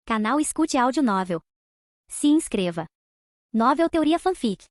Canal Escute Áudio Novel. Se inscreva. Novel Teoria Fanfic.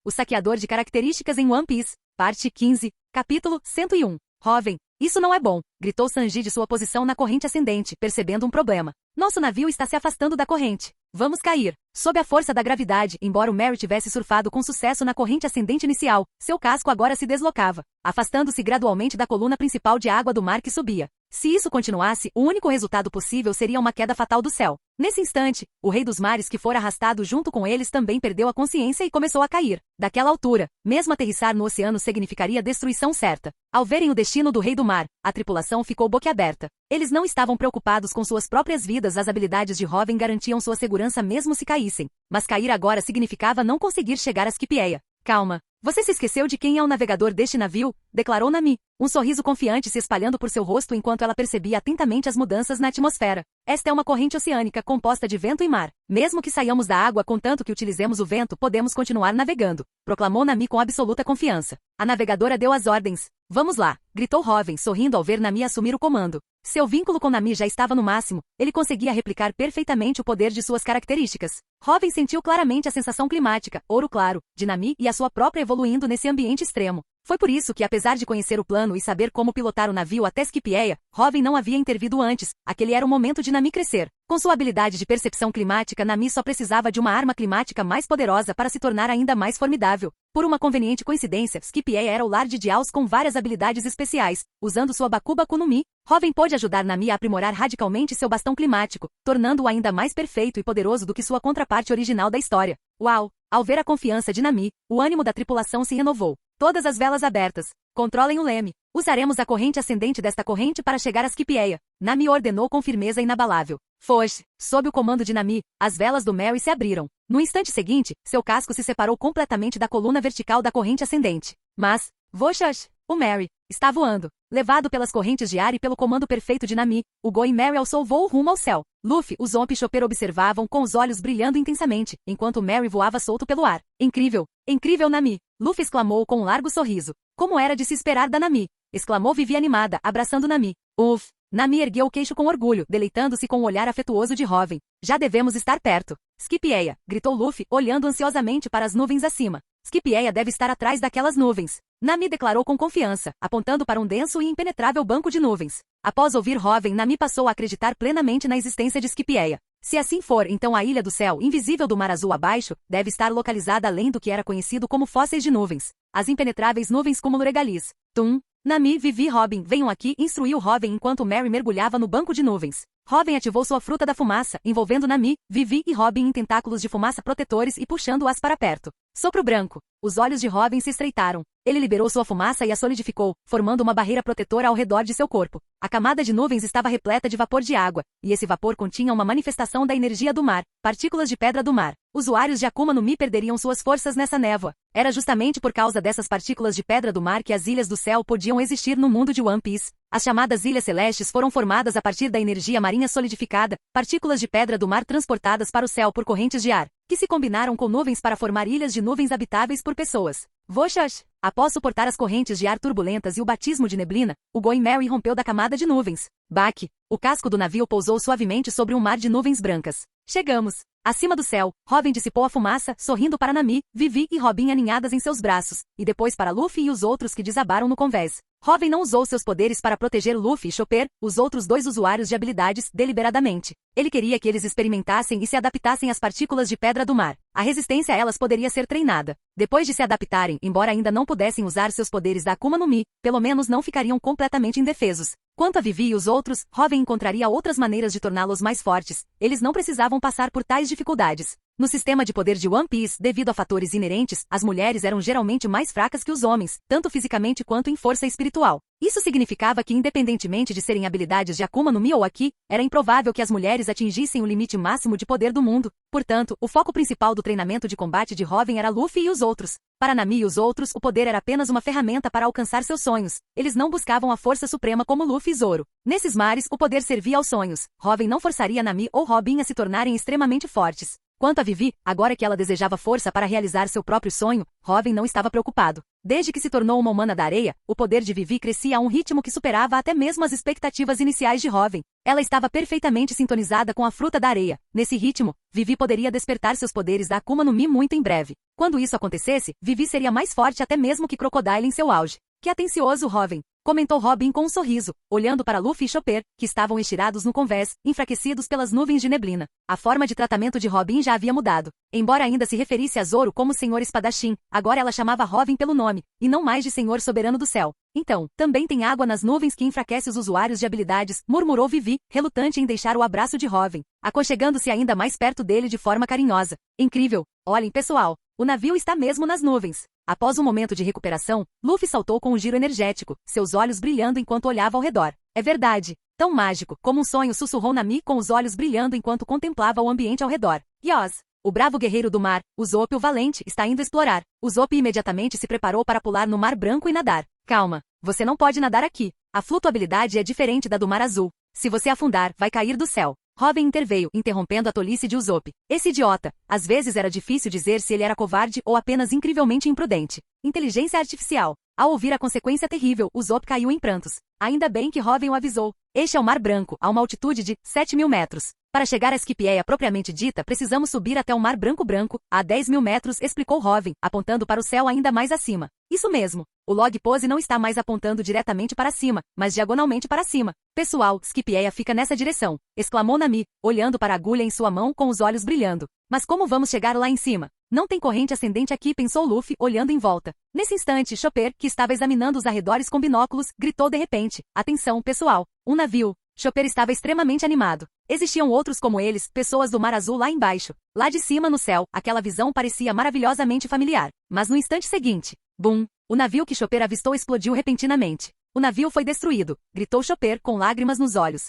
O saqueador de características em One Piece, parte 15, capítulo 101. Hoven, isso não é bom, gritou Sanji de sua posição na corrente ascendente, percebendo um problema. Nosso navio está se afastando da corrente. Vamos cair. Sob a força da gravidade, embora o Merry tivesse surfado com sucesso na corrente ascendente inicial, seu casco agora se deslocava, afastando-se gradualmente da coluna principal de água do mar que subia. Se isso continuasse, o único resultado possível seria uma queda fatal do céu. Nesse instante, o rei dos mares que fora arrastado junto com eles também perdeu a consciência e começou a cair. Daquela altura, mesmo aterrissar no oceano significaria destruição certa. Ao verem o destino do rei do mar, a tripulação ficou boquiaberta. Eles não estavam preocupados com suas próprias vidas, as habilidades de Hoven garantiam sua segurança mesmo se caíssem. Mas cair agora significava não conseguir chegar a Skipieia. Calma. Você se esqueceu de quem é o navegador deste navio? Declarou Nami, um sorriso confiante se espalhando por seu rosto enquanto ela percebia atentamente as mudanças na atmosfera. Esta é uma corrente oceânica composta de vento e mar. Mesmo que saiamos da água contanto que utilizemos o vento, podemos continuar navegando, proclamou Nami com absoluta confiança. A navegadora deu as ordens. Vamos lá, gritou Hoven, sorrindo ao ver Nami assumir o comando. Seu vínculo com Nami já estava no máximo, ele conseguia replicar perfeitamente o poder de suas características. Hoven sentiu claramente a sensação climática, ouro claro, de Nami e a sua própria evoluindo nesse ambiente extremo. Foi por isso que, apesar de conhecer o plano e saber como pilotar o navio até Skipieia, Hoven não havia intervido antes, aquele era o momento de Nami crescer. Com sua habilidade de percepção climática, Nami só precisava de uma arma climática mais poderosa para se tornar ainda mais formidável. Por uma conveniente coincidência, Skipieia era o lar de Diaos com várias habilidades especiais. Usando sua Bakubaku no Mi, Hoven pôde ajudar Nami a aprimorar radicalmente seu bastão climático, tornando-o ainda mais perfeito e poderoso do que sua contraparte original da história. Uau! Ao ver a confiança de Nami, o ânimo da tripulação se renovou. Todas as velas abertas. Controlem o leme. Usaremos a corrente ascendente desta corrente para chegar a Skipieia. Nami ordenou com firmeza inabalável. Foge. Sob o comando de Nami, as velas do Merry se abriram. No instante seguinte, seu casco se separou completamente da coluna vertical da corrente ascendente. Mas, Voxash, o Merry, está voando. Levado pelas correntes de ar e pelo comando perfeito de Nami, o Going Merry alçou voo rumo ao céu. Luffy, o Zomp e Chopper observavam com os olhos brilhando intensamente, enquanto o Merry voava solto pelo ar. Incrível! Incrível, Nami! Luffy exclamou com um largo sorriso. Como era de se esperar da Nami! Exclamou Vivi animada, abraçando Nami. Uff! Nami ergueu o queixo com orgulho, deleitando-se com o olhar afetuoso de Hoven. Já devemos estar perto. Skipieia, gritou Luffy, olhando ansiosamente para as nuvens acima. Skipieia deve estar atrás daquelas nuvens. Nami declarou com confiança, apontando para um denso e impenetrável banco de nuvens. Após ouvir Hoven, Nami passou a acreditar plenamente na existência de Skipieia. Se assim for, então a Ilha do Céu, invisível do mar azul abaixo, deve estar localizada além do que era conhecido como fósseis de nuvens. As impenetráveis nuvens cúmulo regalis. Tum! Nami, Vivi e Robin, venham aqui, instruiu Hoven enquanto Merry mergulhava no banco de nuvens. Hoven ativou sua fruta da fumaça, envolvendo Nami, Vivi e Robin em tentáculos de fumaça protetores e puxando-as para perto. Sopro branco. Os olhos de Hoven se estreitaram. Ele liberou sua fumaça e a solidificou, formando uma barreira protetora ao redor de seu corpo. A camada de nuvens estava repleta de vapor de água, e esse vapor continha uma manifestação da energia do mar, partículas de pedra do mar. Usuários de Akuma no Mi perderiam suas forças nessa névoa. Era justamente por causa dessas partículas de pedra do mar que as Ilhas do Céu podiam existir no mundo de One Piece. As chamadas Ilhas Celestes foram formadas a partir da energia marinha solidificada, partículas de pedra do mar transportadas para o céu por correntes de ar, que se combinaram com nuvens para formar ilhas de nuvens habitáveis por pessoas. Voxash! Após suportar as correntes de ar turbulentas e o batismo de neblina, o Going Merry rompeu da camada de nuvens. Baque! O casco do navio pousou suavemente sobre um mar de nuvens brancas. Chegamos! Acima do céu, Hoven dissipou a fumaça, sorrindo para Nami, Vivi e Robin aninhadas em seus braços, e depois para Luffy e os outros que desabaram no convés. Hoven não usou seus poderes para proteger Luffy e Chopper, os outros dois usuários de habilidades, deliberadamente. Ele queria que eles experimentassem e se adaptassem às partículas de pedra do mar. A resistência a elas poderia ser treinada. Depois de se adaptarem, embora ainda não pudessem usar seus poderes da Akuma no Mi, pelo menos não ficariam completamente indefesos. Quanto a Vivi e os outros, Hoven encontraria outras maneiras de torná-los mais fortes. Eles não precisavam passar por tais dificuldades. No sistema de poder de One Piece, devido a fatores inerentes, as mulheres eram geralmente mais fracas que os homens, tanto fisicamente quanto em força espiritual. Isso significava que, independentemente de serem habilidades de Akuma no Mi ou Aki, era improvável que as mulheres atingissem o limite máximo de poder do mundo. Portanto, o foco principal do treinamento de combate de Hoven era Luffy e os outros. Para Nami e os outros, o poder era apenas uma ferramenta para alcançar seus sonhos. Eles não buscavam a força suprema como Luffy e Zoro. Nesses mares, o poder servia aos sonhos. Hoven não forçaria Nami ou Robin a se tornarem extremamente fortes. Quanto a Vivi, agora que ela desejava força para realizar seu próprio sonho, Robin não estava preocupado. Desde que se tornou uma humana da areia, o poder de Vivi crescia a um ritmo que superava até mesmo as expectativas iniciais de Robin. Ela estava perfeitamente sintonizada com a fruta da areia. Nesse ritmo, Vivi poderia despertar seus poderes da Akuma no Mi muito em breve. Quando isso acontecesse, Vivi seria mais forte até mesmo que Crocodile em seu auge. Que atencioso, Robin! Comentou Robin com um sorriso, olhando para Luffy e Chopper, que estavam estirados no convés, enfraquecidos pelas nuvens de neblina. A forma de tratamento de Robin já havia mudado. Embora ainda se referisse a Zoro como Senhor Espadachim, agora ela chamava Robin pelo nome, e não mais de Senhor Soberano do Céu. Então, também tem água nas nuvens que enfraquece os usuários de habilidades, murmurou Vivi, relutante em deixar o abraço de Robin, aconchegando-se ainda mais perto dele de forma carinhosa. Incrível! Olhem, pessoal, o navio está mesmo nas nuvens. Após um momento de recuperação, Luffy saltou com um giro energético, seus olhos brilhando enquanto olhava ao redor. É verdade. Tão mágico, como um sonho, sussurrou Nami com os olhos brilhando enquanto contemplava o ambiente ao redor. Yos! O bravo guerreiro do mar, Usopp o Valente, está indo explorar. Usopp imediatamente se preparou para pular no Mar Branco e nadar. Calma, você não pode nadar aqui. A flutuabilidade é diferente da do Mar Azul. Se você afundar, vai cair do céu. Robin interveio, interrompendo a tolice de Usopp. Esse idiota. Às vezes era difícil dizer se ele era covarde ou apenas incrivelmente imprudente. Inteligência artificial. Ao ouvir a consequência terrível, Usopp caiu em prantos. Ainda bem que Robin o avisou. Este é o Mar Branco, a uma altitude de 7.000 metros. Para chegar a Skipjeia propriamente dita, precisamos subir até o Mar Branco a 10.000 metros, explicou Robin, apontando para o céu ainda mais acima. Isso mesmo. O log pose não está mais apontando diretamente para cima, mas diagonalmente para cima. Pessoal, Skipjeia fica nessa direção, exclamou Nami, olhando para a agulha em sua mão com os olhos brilhando. Mas como vamos chegar lá em cima? Não tem corrente ascendente aqui, pensou Luffy, olhando em volta. Nesse instante, Chopper, que estava examinando os arredores com binóculos, gritou de repente. Atenção, pessoal. Um navio. Chopper estava extremamente animado. Existiam outros como eles, pessoas do Mar Azul lá embaixo. Lá de cima no céu, aquela visão parecia maravilhosamente familiar. Mas no instante seguinte, bum! O navio que Chopper avistou explodiu repentinamente. O navio foi destruído, gritou Chopper com lágrimas nos olhos.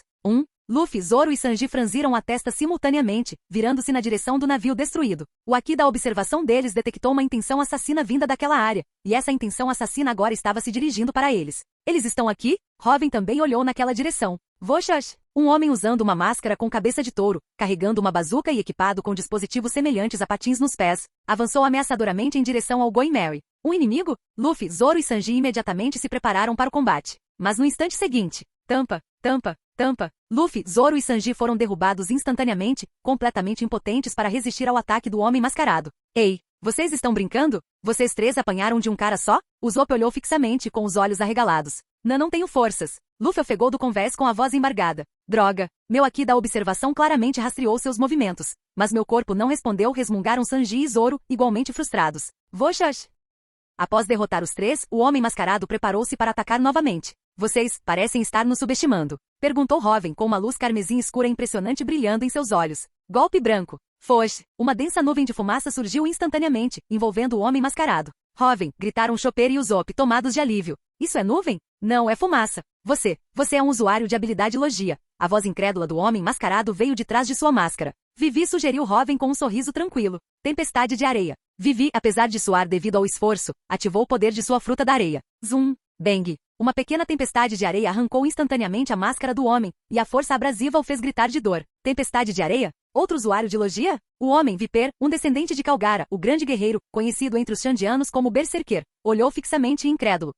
Luffy, Zoro e Sanji franziram a testa simultaneamente, virando-se na direção do navio destruído. O Haki da observação deles detectou uma intenção assassina vinda daquela área, e essa intenção assassina agora estava se dirigindo para eles. Eles estão aqui? Robin também olhou naquela direção. Voxas! Um homem usando uma máscara com cabeça de touro, carregando uma bazuca e equipado com dispositivos semelhantes a patins nos pés, avançou ameaçadoramente em direção ao Going Merry. Um inimigo? Luffy, Zoro e Sanji imediatamente se prepararam para o combate. Mas no instante seguinte, tampa! Luffy, Zoro e Sanji foram derrubados instantaneamente, completamente impotentes para resistir ao ataque do homem mascarado. Ei, vocês estão brincando? Vocês três apanharam de um cara só? Usopp olhou fixamente com os olhos arregalados. Não tenho forças. Luffy ofegou do convés com a voz embargada. Droga, meu Haki da observação claramente rastreou seus movimentos. Mas meu corpo não respondeu, resmungaram Sanji e Zoro, igualmente frustrados. Voxas! Após derrotar os três, o homem mascarado preparou-se para atacar novamente. Vocês parecem estar nos subestimando, perguntou Robin com uma luz carmesim escura impressionante brilhando em seus olhos. Golpe branco. Foge. Uma densa nuvem de fumaça surgiu instantaneamente, envolvendo o homem mascarado. Robin, gritaram Chopper e Usopp tomados de alívio. Isso é nuvem? Não, é fumaça. Você é um usuário de habilidade logia. A voz incrédula do homem mascarado veio de trás de sua máscara. Vivi sugeriu Robin com um sorriso tranquilo. Tempestade de areia. Vivi, apesar de suar devido ao esforço, ativou o poder de sua fruta da areia. Zum. Bang. Uma pequena tempestade de areia arrancou instantaneamente a máscara do homem, e a força abrasiva o fez gritar de dor. Tempestade de areia? Outro usuário de logia? O homem, Viper, um descendente de Calgara, o grande guerreiro, conhecido entre os Xandianos como Berserker, olhou fixamente e incrédulo.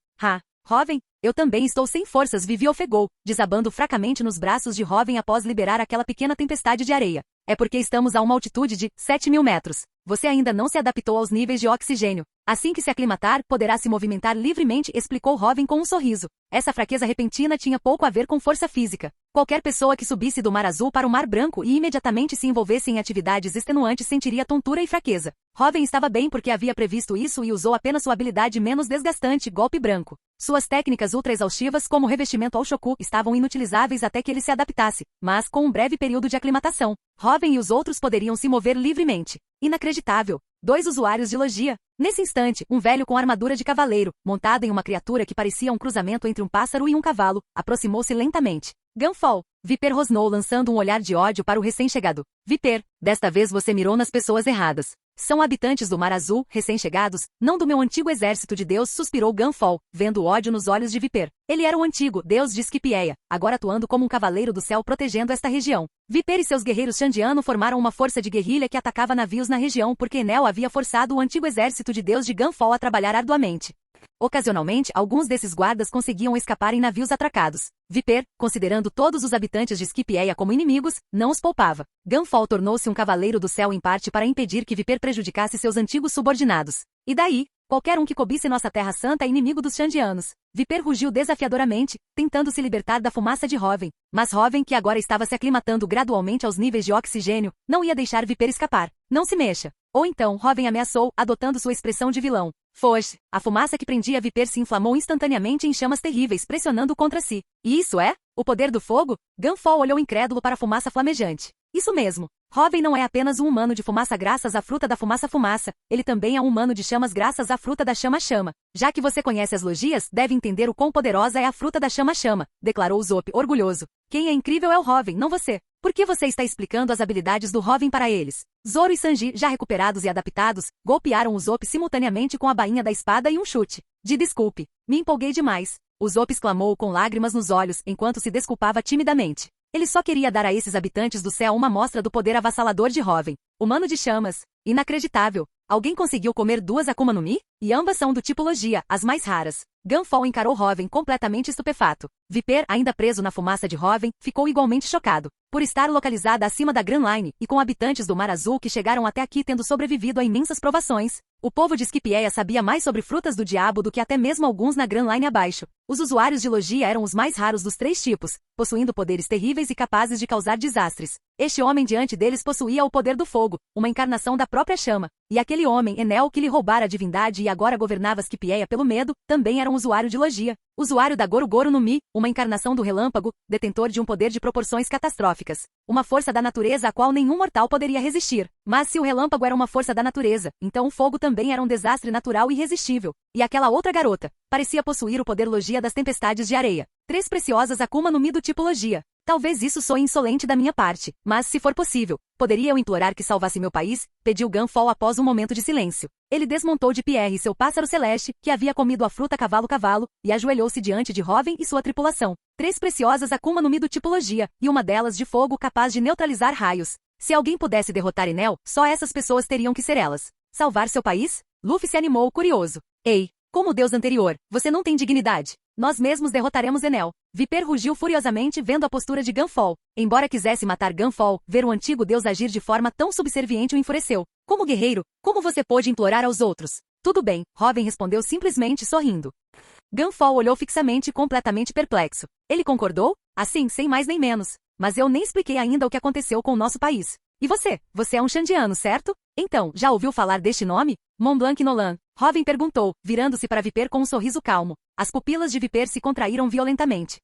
Robin? Eu também estou sem forças, Vivi ofegou, desabando fracamente nos braços de Robin após liberar aquela pequena tempestade de areia. É porque estamos a uma altitude de 7.000 metros. Você ainda não se adaptou aos níveis de oxigênio. Assim que se aclimatar, poderá se movimentar livremente, explicou Robin com um sorriso. Essa fraqueza repentina tinha pouco a ver com força física. Qualquer pessoa que subisse do Mar Azul para o Mar Branco e imediatamente se envolvesse em atividades extenuantes sentiria tontura e fraqueza. Robin estava bem porque havia previsto isso e usou apenas sua habilidade menos desgastante, golpe branco. Suas técnicas ultra-exaustivas como revestimento ao Shoku estavam inutilizáveis até que ele se adaptasse, mas com um breve período de aclimatação, Robin e os outros poderiam se mover livremente. Inacreditável. 2 usuários de logia. Nesse instante, um velho com armadura de cavaleiro, montado em uma criatura que parecia um cruzamento entre um pássaro e um cavalo, aproximou-se lentamente. Gunfall. Viper rosnou lançando um olhar de ódio para o recém-chegado. Viper, desta vez você mirou nas pessoas erradas. São habitantes do Mar Azul, recém-chegados, não do meu antigo exército de Deus, suspirou Gunfall, vendo o ódio nos olhos de Viper. Ele era o antigo Deus de Skipieia, agora atuando como um cavaleiro do céu protegendo esta região. Viper e seus guerreiros Shandiano formaram uma força de guerrilha que atacava navios na região porque Enel havia forçado o antigo exército de Deus de Gunfall a trabalhar arduamente. Ocasionalmente, alguns desses guardas conseguiam escapar em navios atracados. Viper, considerando todos os habitantes de Skipieia como inimigos, não os poupava. Gunfall tornou-se um cavaleiro do céu em parte para impedir que Viper prejudicasse seus antigos subordinados. E daí, qualquer um que cobice nossa terra santa é inimigo dos Shandianos. Viper rugiu desafiadoramente, tentando se libertar da fumaça de Hoven. Mas Hoven, que agora estava se aclimatando gradualmente aos níveis de oxigênio, não ia deixar Viper escapar. Não se mexa. Ou então, Hoven ameaçou, adotando sua expressão de vilão. Foge. A fumaça que prendia Viper se inflamou instantaneamente em chamas terríveis, pressionando contra si. E isso é? O poder do fogo? Gunfall olhou incrédulo para a fumaça flamejante. Isso mesmo. Hoven não é apenas um humano de fumaça graças à fruta da fumaça, ele também é um humano de chamas graças à fruta da chama. Já que você conhece as logias, deve entender o quão poderosa é a fruta da chama, declarou Zop, orgulhoso. Quem é incrível é o Hoven, não você. Por que você está explicando as habilidades do Hoven para eles? Zoro e Sanji, já recuperados e adaptados, golpearam o Zop simultaneamente com a bainha da espada e um chute. Desculpe, me empolguei demais. O Zop exclamou com lágrimas nos olhos, enquanto se desculpava timidamente. Ele só queria dar a esses habitantes do céu uma amostra do poder avassalador de Hoven. Humano de chamas. Inacreditável. Alguém conseguiu comer duas Akuma no Mi? E ambas são do tipo Logia, as mais raras. Gunfall encarou Hoven completamente estupefato. Viper, ainda preso na fumaça de Hoven, ficou igualmente chocado. Por estar localizada acima da Grand Line, e com habitantes do Mar Azul que chegaram até aqui tendo sobrevivido a imensas provações, o povo de Skipieia sabia mais sobre frutas do diabo do que até mesmo alguns na Grand Line abaixo. Os usuários de Logia eram os mais raros dos três tipos, possuindo poderes terríveis e capazes de causar desastres. Este homem diante deles possuía o poder do fogo, uma encarnação da própria chama. E aquele homem, Enel, que lhe roubara a divindade e agora governava Skipieia pelo medo, também era um usuário de Logia. Usuário da Goru no Mi, uma encarnação do relâmpago, detentor de um poder de proporções catastróficas. Uma força da natureza a qual nenhum mortal poderia resistir. Mas se o relâmpago era uma força da natureza, então o fogo também era um desastre natural irresistível. E aquela outra garota parecia possuir o poder Logia das tempestades de areia. 3 preciosas Akuma no Mi do tipo Logia. Talvez isso soe insolente da minha parte, mas se for possível, poderia eu implorar que salvasse meu país? Pediu Gunfall após um momento de silêncio. Ele desmontou de Pierre seu pássaro celeste, que havia comido a fruta cavalo, e ajoelhou-se diante de Hoven e sua tripulação. 3 preciosas Akuma no Mi do tipo Logia, e uma delas de fogo capaz de neutralizar raios. Se alguém pudesse derrotar Enel, só essas pessoas teriam que ser elas. Salvar seu país? Luffy se animou curioso. Ei, como o deus anterior, você não tem dignidade. Nós mesmos derrotaremos Enel. Viper rugiu furiosamente vendo a postura de Gunfall. Embora quisesse matar Gunfall, ver o antigo deus agir de forma tão subserviente o enfureceu. Como guerreiro, como você pôde implorar aos outros? Tudo bem, Hoven respondeu simplesmente sorrindo. Gunfall olhou fixamente completamente perplexo. Ele concordou? Assim, sem mais nem menos. Mas eu nem expliquei ainda o que aconteceu com o nosso país. E você? Você é um Shandiano, certo? Então, já ouviu falar deste nome? Montblanc Nolan. Hoven perguntou, virando-se para Viper com um sorriso calmo. As pupilas de Viper se contraíram violentamente.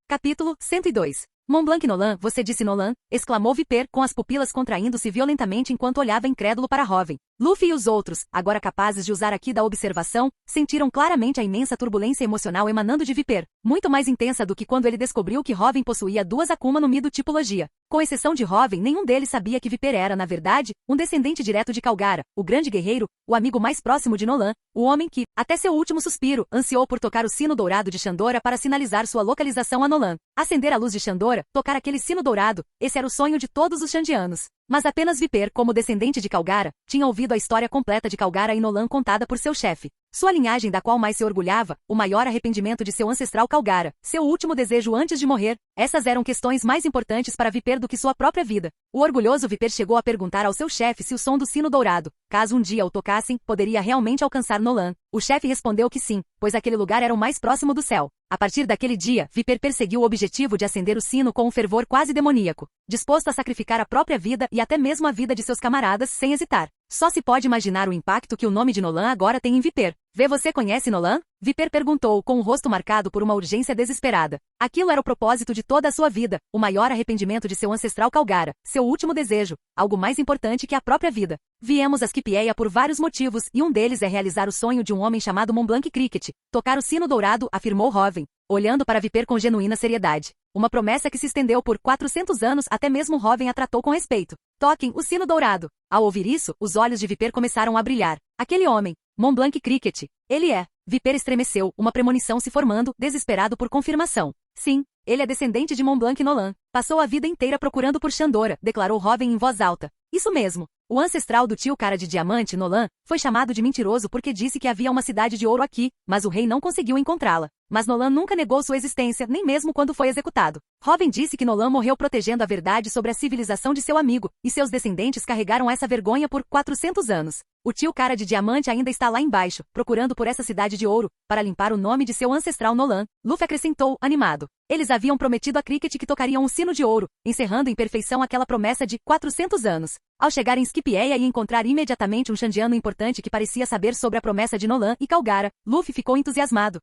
Capítulo 102. Montblanc Nolan, você disse Nolan? Exclamou Viper, com as pupilas contraindo-se violentamente enquanto olhava incrédulo para Hoven. Luffy e os outros, agora capazes de usar aqui da observação, sentiram claramente a imensa turbulência emocional emanando de Viper, muito mais intensa do que quando ele descobriu que Hoven possuía 2 Akuma no Mi do tipo Logia. Com exceção de Hoven, nenhum deles sabia que Viper era, na verdade, um descendente direto de Kalgara, o grande guerreiro, o amigo mais próximo de Nolan, o homem que, até seu último suspiro, ansiou por tocar o sino dourado de Shandora para sinalizar sua localização a Nolan. Acender a luz de Shandora, tocar aquele sino dourado, esse era o sonho de todos os Shandianos. Mas apenas Viper, como descendente de Kalgara, tinha ouvido a história completa de Kalgara e Nolan contada por seu chefe. Sua linhagem da qual mais se orgulhava, o maior arrependimento de seu ancestral Kalgara, seu último desejo antes de morrer, essas eram questões mais importantes para Viper do que sua própria vida. O orgulhoso Viper chegou a perguntar ao seu chefe se o som do sino dourado, caso um dia o tocassem, poderia realmente alcançar Nolan. O chefe respondeu que sim, pois aquele lugar era o mais próximo do céu. A partir daquele dia, Viper perseguiu o objetivo de acender o sino com um fervor quase demoníaco, disposto a sacrificar a própria vida e até mesmo a vida de seus camaradas sem hesitar. Só se pode imaginar o impacto que o nome de Nolan agora tem em Viper. Vê, você conhece Nolan? Viper perguntou, com o rosto marcado por uma urgência desesperada. Aquilo era o propósito de toda a sua vida, o maior arrependimento de seu ancestral Calgara, seu último desejo, algo mais importante que a própria vida. Viemos a Skipieia por vários motivos, e um deles é realizar o sonho de um homem chamado Montblanc Cricket. Tocar o sino dourado, afirmou Hoven, olhando para Viper com genuína seriedade. Uma promessa que se estendeu por 400 anos, até mesmo Hoven a tratou com respeito. Toquem o sino dourado. Ao ouvir isso, os olhos de Viper começaram a brilhar. Aquele homem, Montblanc Cricket, ele é. Viper estremeceu, uma premonição se formando, desesperado por confirmação. Sim, ele é descendente de Montblanc Nolan. Passou a vida inteira procurando por Shandora, declarou Hoven em voz alta. Isso mesmo. O ancestral do tio cara de diamante, Nolan, foi chamado de mentiroso porque disse que havia uma cidade de ouro aqui, mas o rei não conseguiu encontrá-la. Mas Nolan nunca negou sua existência, nem mesmo quando foi executado. Hoven disse que Nolan morreu protegendo a verdade sobre a civilização de seu amigo, e seus descendentes carregaram essa vergonha por 400 anos. O tio cara de diamante ainda está lá embaixo, procurando por essa cidade de ouro, para limpar o nome de seu ancestral Nolan. Luffy acrescentou, animado. Eles haviam prometido a Cricket que tocariam um sino de ouro, encerrando em perfeição aquela promessa de 400 anos. Ao chegar em Skipieia e encontrar imediatamente um Shandiano importante que parecia saber sobre a promessa de Nolan e Calgara, Luffy ficou entusiasmado.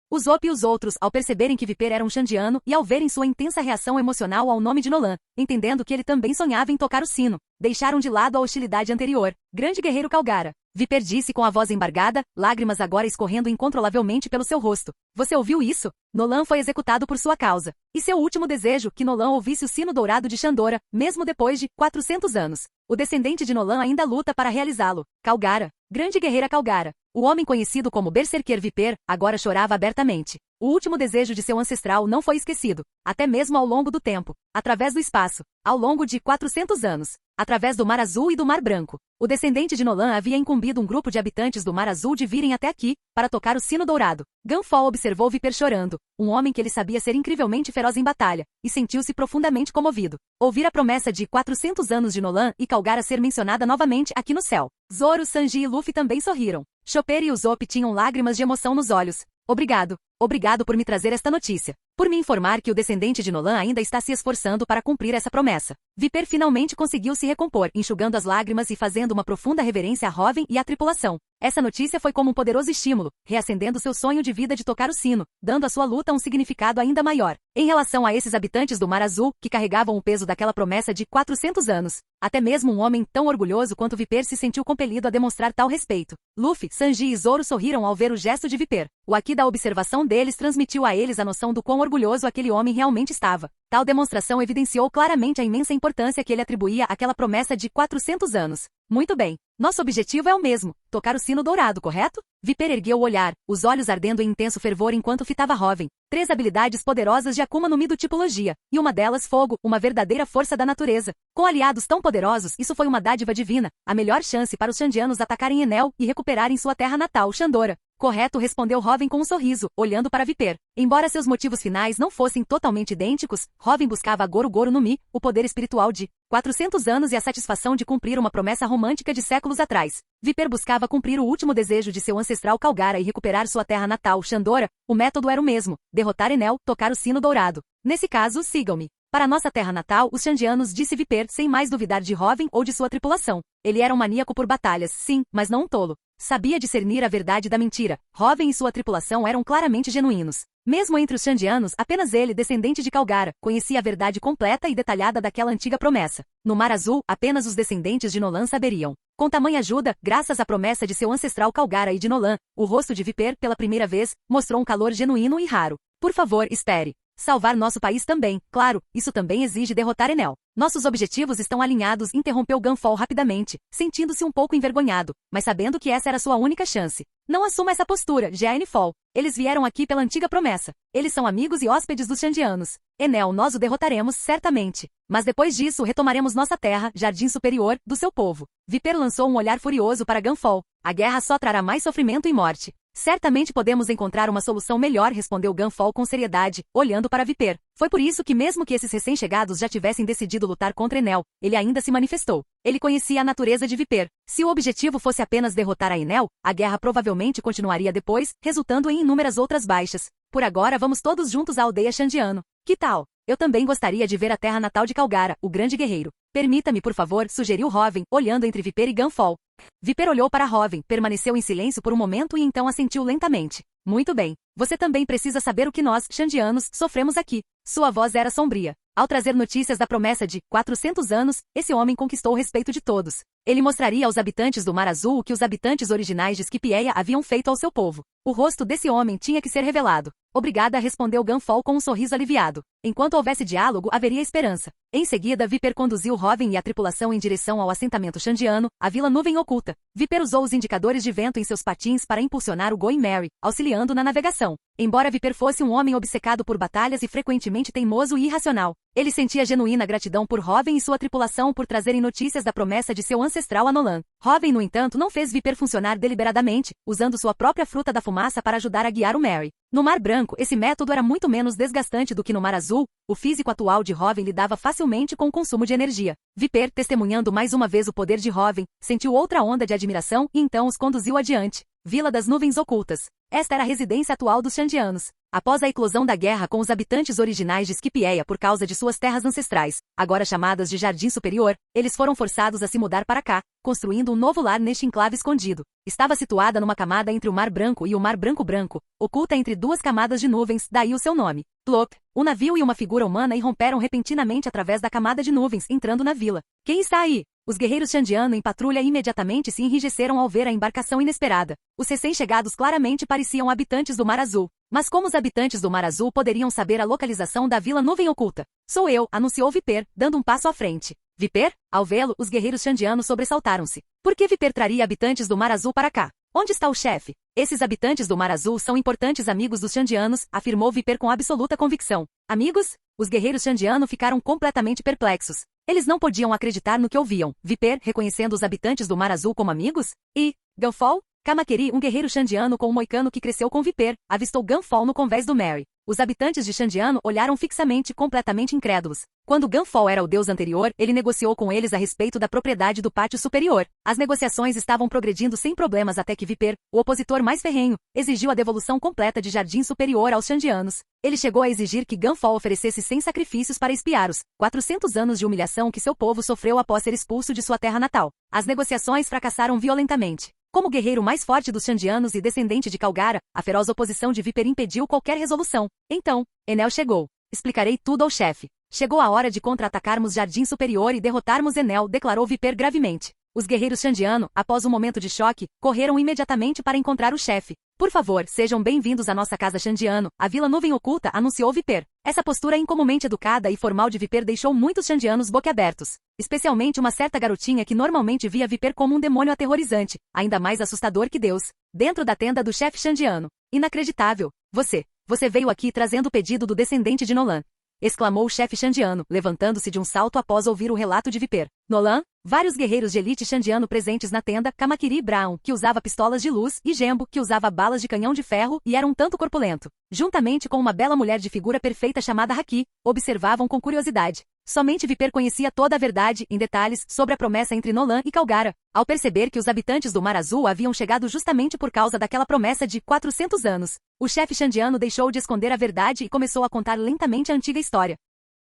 Os Zop e os outros, ao perceberem que Viper era um Shandiano e ao verem sua intensa reação emocional ao nome de Nolan, entendendo que ele também sonhava em tocar o sino, deixaram de lado a hostilidade anterior. Grande guerreiro Calgara. Viper disse com a voz embargada, lágrimas agora escorrendo incontrolavelmente pelo seu rosto. Você ouviu isso? Nolan foi executado por sua causa. E seu último desejo, que Nolan ouvisse o sino dourado de Shandora, mesmo depois de 400 anos. O descendente de Nolan ainda luta para realizá-lo. Calgara. Grande guerreira Calgara. O homem conhecido como Berserker Viper, agora chorava abertamente. O último desejo de seu ancestral não foi esquecido, até mesmo ao longo do tempo, através do espaço, ao longo de 400 anos, através do Mar Azul e do Mar Branco. O descendente de Nolan havia incumbido um grupo de habitantes do Mar Azul de virem até aqui, para tocar o sino dourado. Gunfall observou Viper chorando, um homem que ele sabia ser incrivelmente feroz em batalha, e sentiu-se profundamente comovido. Ouvir a promessa de 400 anos de Nolan e Calgara ser mencionada novamente aqui no céu. Zoro, Sanji e Luffy também sorriram. Chopper e Usopp tinham lágrimas de emoção nos olhos. Obrigado. Obrigado por me trazer esta notícia. Por me informar que o descendente de Nolan ainda está se esforçando para cumprir essa promessa. Viper finalmente conseguiu se recompor, enxugando as lágrimas e fazendo uma profunda reverência a Hoven e à tripulação. Essa notícia foi como um poderoso estímulo, reacendendo seu sonho de vida de tocar o sino, dando à sua luta um significado ainda maior. Em relação a esses habitantes do Mar Azul, que carregavam o peso daquela promessa de 400 anos, até mesmo um homem tão orgulhoso quanto Viper se sentiu compelido a demonstrar tal respeito. Luffy, Sanji e Zoro sorriram ao ver o gesto de Viper. O aqui da observação deles transmitiu a eles a noção do quão orgulhoso aquele homem realmente estava. Tal demonstração evidenciou claramente a imensa importância que ele atribuía àquela promessa de 400 anos. Muito bem. Nosso objetivo é o mesmo, tocar o sino dourado, correto? Viper ergueu o olhar, os olhos ardendo em intenso fervor enquanto fitava Hoven. 3 habilidades poderosas de Akuma no Mi do tipologia, e uma delas fogo, uma verdadeira força da natureza. Com aliados tão poderosos, isso foi uma dádiva divina, a melhor chance para os Shandianos atacarem Enel e recuperarem sua terra natal, Shandora. Correto, respondeu Hoven com um sorriso, olhando para Viper. Embora seus motivos finais não fossem totalmente idênticos, Hoven buscava Goro no Mi, o poder espiritual de 400 anos e a satisfação de cumprir uma promessa romântica de séculos atrás. Viper buscava cumprir o último desejo de seu ancestral Calgara e recuperar sua terra natal, Shandora. O método era o mesmo, derrotar Enel, tocar o sino dourado. Nesse caso, sigam-me. Para nossa terra natal, os Shandianos, disse Viper, sem mais duvidar de Hoven ou de sua tripulação. Ele era um maníaco por batalhas, sim, mas não um tolo. Sabia discernir a verdade da mentira. Hoven e sua tripulação eram claramente genuínos. Mesmo entre os Shandianos, apenas ele, descendente de Calgara, conhecia a verdade completa e detalhada daquela antiga promessa. No Mar Azul, apenas os descendentes de Nolan saberiam. Com tamanha ajuda, graças à promessa de seu ancestral Calgara e de Nolan, o rosto de Viper, pela primeira vez, mostrou um calor genuíno e raro. Por favor, espere. Salvar nosso país também, claro, isso também exige derrotar Enel. Nossos objetivos estão alinhados, interrompeu Gunfall rapidamente, sentindo-se um pouco envergonhado, mas sabendo que essa era sua única chance. Não assuma essa postura, Fall. Eles vieram aqui pela antiga promessa. Eles são amigos e hóspedes dos Shandianos. Enel, nós o derrotaremos, certamente. Mas depois disso retomaremos nossa terra, jardim superior, do seu povo. Viper lançou um olhar furioso para Gunfall. A guerra só trará mais sofrimento e morte. Certamente podemos encontrar uma solução melhor, respondeu Gunfall com seriedade, olhando para Viper. Foi por isso que mesmo que esses recém-chegados já tivessem decidido lutar contra Enel, ele ainda se manifestou. Ele conhecia a natureza de Viper. Se o objetivo fosse apenas derrotar a Enel, a guerra provavelmente continuaria depois, resultando em inúmeras outras baixas. Por agora vamos todos juntos à aldeia Shandiano. Que tal? Eu também gostaria de ver a terra natal de Calgara, o grande guerreiro. Permita-me, por favor, sugeriu Hoven, olhando entre Viper e Gunfall. Viper olhou para Hoven, permaneceu em silêncio por um momento e então assentiu lentamente. Muito bem. Você também precisa saber o que nós, Xandianos, sofremos aqui. Sua voz era sombria. Ao trazer notícias da promessa de 400 anos, esse homem conquistou o respeito de todos. Ele mostraria aos habitantes do Mar Azul o que os habitantes originais de Skipieia haviam feito ao seu povo. O rosto desse homem tinha que ser revelado. Obrigada, respondeu Gunfall com um sorriso aliviado. Enquanto houvesse diálogo, haveria esperança. Em seguida, Viper conduziu Hoven e a tripulação em direção ao assentamento Xandiano, a Vila Nuvem Oculta. Viper usou os indicadores de vento em seus patins para impulsionar o Going Merry, auxiliando na navegação. Embora Viper fosse um homem obcecado por batalhas e frequentemente teimoso e irracional, ele sentia genuína gratidão por Hoven e sua tripulação por trazerem notícias da promessa de seu ancestral a Nolan. Hoven, no entanto, não fez Viper funcionar deliberadamente, usando sua própria fruta da fumaça para ajudar a guiar o Merry. No Mar Branco, esse método era muito menos desgastante do que no Mar Azul. O físico atual de Hoven lidava facilmente com o consumo de energia. Viper, testemunhando mais uma vez o poder de Hoven, sentiu outra onda de admiração e então os conduziu adiante. Vila das Nuvens Ocultas. Esta era a residência atual dos Xandianos. Após a eclosão da guerra com os habitantes originais de Skipieia por causa de suas terras ancestrais, agora chamadas de Jardim Superior, eles foram forçados a se mudar para cá, construindo um novo lar neste enclave escondido. Estava situada numa camada entre o Mar Branco e o Mar Branco, oculta entre duas camadas de nuvens, daí o seu nome. Plop, um navio e uma figura humana irromperam repentinamente através da camada de nuvens, entrando na vila. Quem está aí? Os guerreiros Xandiano em patrulha imediatamente se enrijeceram ao ver a embarcação inesperada. Os recém-chegados claramente pareciam habitantes do Mar Azul. Mas como os habitantes do Mar Azul poderiam saber a localização da Vila Nuvem Oculta? Sou eu, anunciou Viper, dando um passo à frente. Viper? Ao vê-lo, os guerreiros Xandianos sobressaltaram-se. Por que Viper traria habitantes do Mar Azul para cá? Onde está o chefe? Esses habitantes do Mar Azul são importantes amigos dos Xandianos, afirmou Viper com absoluta convicção. Amigos? Os guerreiros Xandiano ficaram completamente perplexos. Eles não podiam acreditar no que ouviam. Viper, reconhecendo os habitantes do Mar Azul como amigos? E Gunfall? Kamakeri, um guerreiro Xandiano com um moicano que cresceu com Viper, avistou Gunfall no convés do Merry. Os habitantes de Xandiano olharam fixamente, completamente incrédulos. Quando Gunfall era o deus anterior, ele negociou com eles a respeito da propriedade do pátio superior. As negociações estavam progredindo sem problemas até que Viper, o opositor mais ferrenho, exigiu a devolução completa de Jardim Superior aos Xandianos. Ele chegou a exigir que Gunfall oferecesse 100 sacrifícios para expiar os 400 anos de humilhação que seu povo sofreu após ser expulso de sua terra natal. As negociações fracassaram violentamente. Como guerreiro mais forte dos Xandianos e descendente de Calgara, a feroz oposição de Viper impediu qualquer resolução. Então, Enel chegou. Explicarei tudo ao chefe. Chegou a hora de contra-atacarmos Jardim Superior e derrotarmos Enel, declarou Viper gravemente. Os guerreiros Xandiano, após um momento de choque, correram imediatamente para encontrar o chefe. Por favor, sejam bem-vindos à nossa casa Xandiano, a Vila Nuvem Oculta, anunciou Viper. Essa postura incomumente educada e formal de Viper deixou muitos Xandianos boquiabertos. Especialmente uma certa garotinha que normalmente via Viper como um demônio aterrorizante, ainda mais assustador que Deus. Dentro da tenda do chefe Xandiano. Inacreditável. Você veio aqui trazendo o pedido do descendente de Nolan. Exclamou o chefe Xandiano, levantando-se de um salto após ouvir o relato de Viper. Nolan? Vários guerreiros de elite Xandiano presentes na tenda, Kamakiri Brown, que usava pistolas de luz, e Gembo, que usava balas de canhão de ferro e era um tanto corpulento, juntamente com uma bela mulher de figura perfeita chamada Haki, observavam com curiosidade. Somente Viper conhecia toda a verdade, em detalhes, sobre a promessa entre Nolan e Calgara, ao perceber que os habitantes do Mar Azul haviam chegado justamente por causa daquela promessa de 400 anos. O chefe Xandiano deixou de esconder a verdade e começou a contar lentamente a antiga história.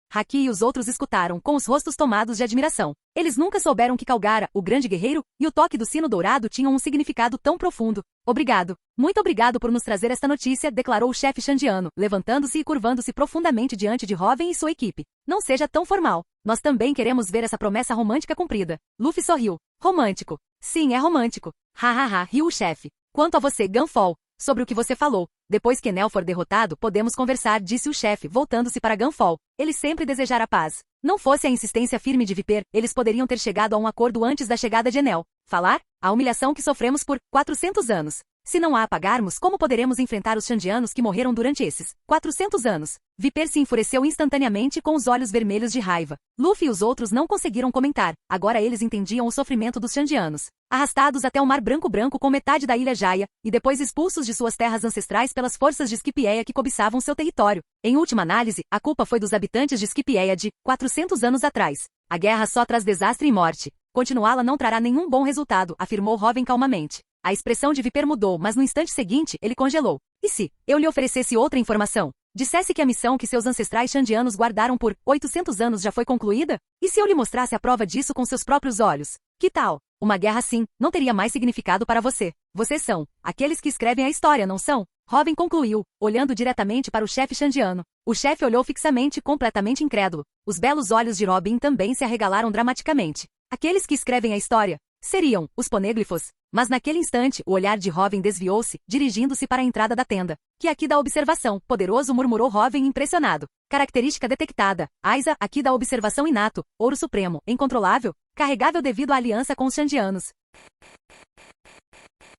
Haki e os outros escutaram, com os rostos tomados de admiração. Eles nunca souberam que Calgara, o grande guerreiro, e o toque do sino dourado tinham um significado tão profundo. Obrigado. Muito obrigado por nos trazer esta notícia, declarou o chefe Xandiano, levantando-se e curvando-se profundamente diante de Hoven e sua equipe. Não seja tão formal. Nós também queremos ver essa promessa romântica cumprida. Luffy sorriu. Romântico. Sim, é romântico. Hahaha, riu o chefe. Quanto a você, Gunfall, sobre o que você falou. Depois que Enel for derrotado, podemos conversar, disse o chefe, voltando-se para Gunfall. Ele sempre desejara paz. Não fosse a insistência firme de Viper, eles poderiam ter chegado a um acordo antes da chegada de Enel. Falar? A humilhação que sofremos por 400 anos. Se não a apagarmos, como poderemos enfrentar os Xandianos que morreram durante esses 400 anos? Viper se enfureceu instantaneamente com os olhos vermelhos de raiva. Luffy e os outros não conseguiram comentar. Agora eles entendiam o sofrimento dos Xandianos. Arrastados até o Mar Branco com metade da ilha Jaya, e depois expulsos de suas terras ancestrais pelas forças de Skipieia que cobiçavam seu território. Em última análise, a culpa foi dos habitantes de Skipieia de 400 anos atrás. A guerra só traz desastre e morte. Continuá-la não trará nenhum bom resultado, afirmou Hoven calmamente. A expressão de Viper mudou, mas no instante seguinte, ele congelou. E se eu lhe oferecesse outra informação? Dissesse que a missão que seus ancestrais xandianos guardaram por 800 anos já foi concluída? E se eu lhe mostrasse a prova disso com seus próprios olhos? Que tal? Uma guerra assim não teria mais significado para você. Vocês são aqueles que escrevem a história, não são? Robin concluiu, olhando diretamente para o chefe xandiano. O chefe olhou fixamente, completamente incrédulo. Os belos olhos de Robin também se arregalaram dramaticamente. Aqueles que escrevem a história seriam os ponêglifos. Mas naquele instante, o olhar de Robin desviou-se, dirigindo-se para a entrada da tenda. Que aqui da observação, poderoso, murmurou Robin impressionado. Característica detectada. Aiza, aqui da observação inato. Ouro supremo, incontrolável, carregável devido à aliança com os xandianos.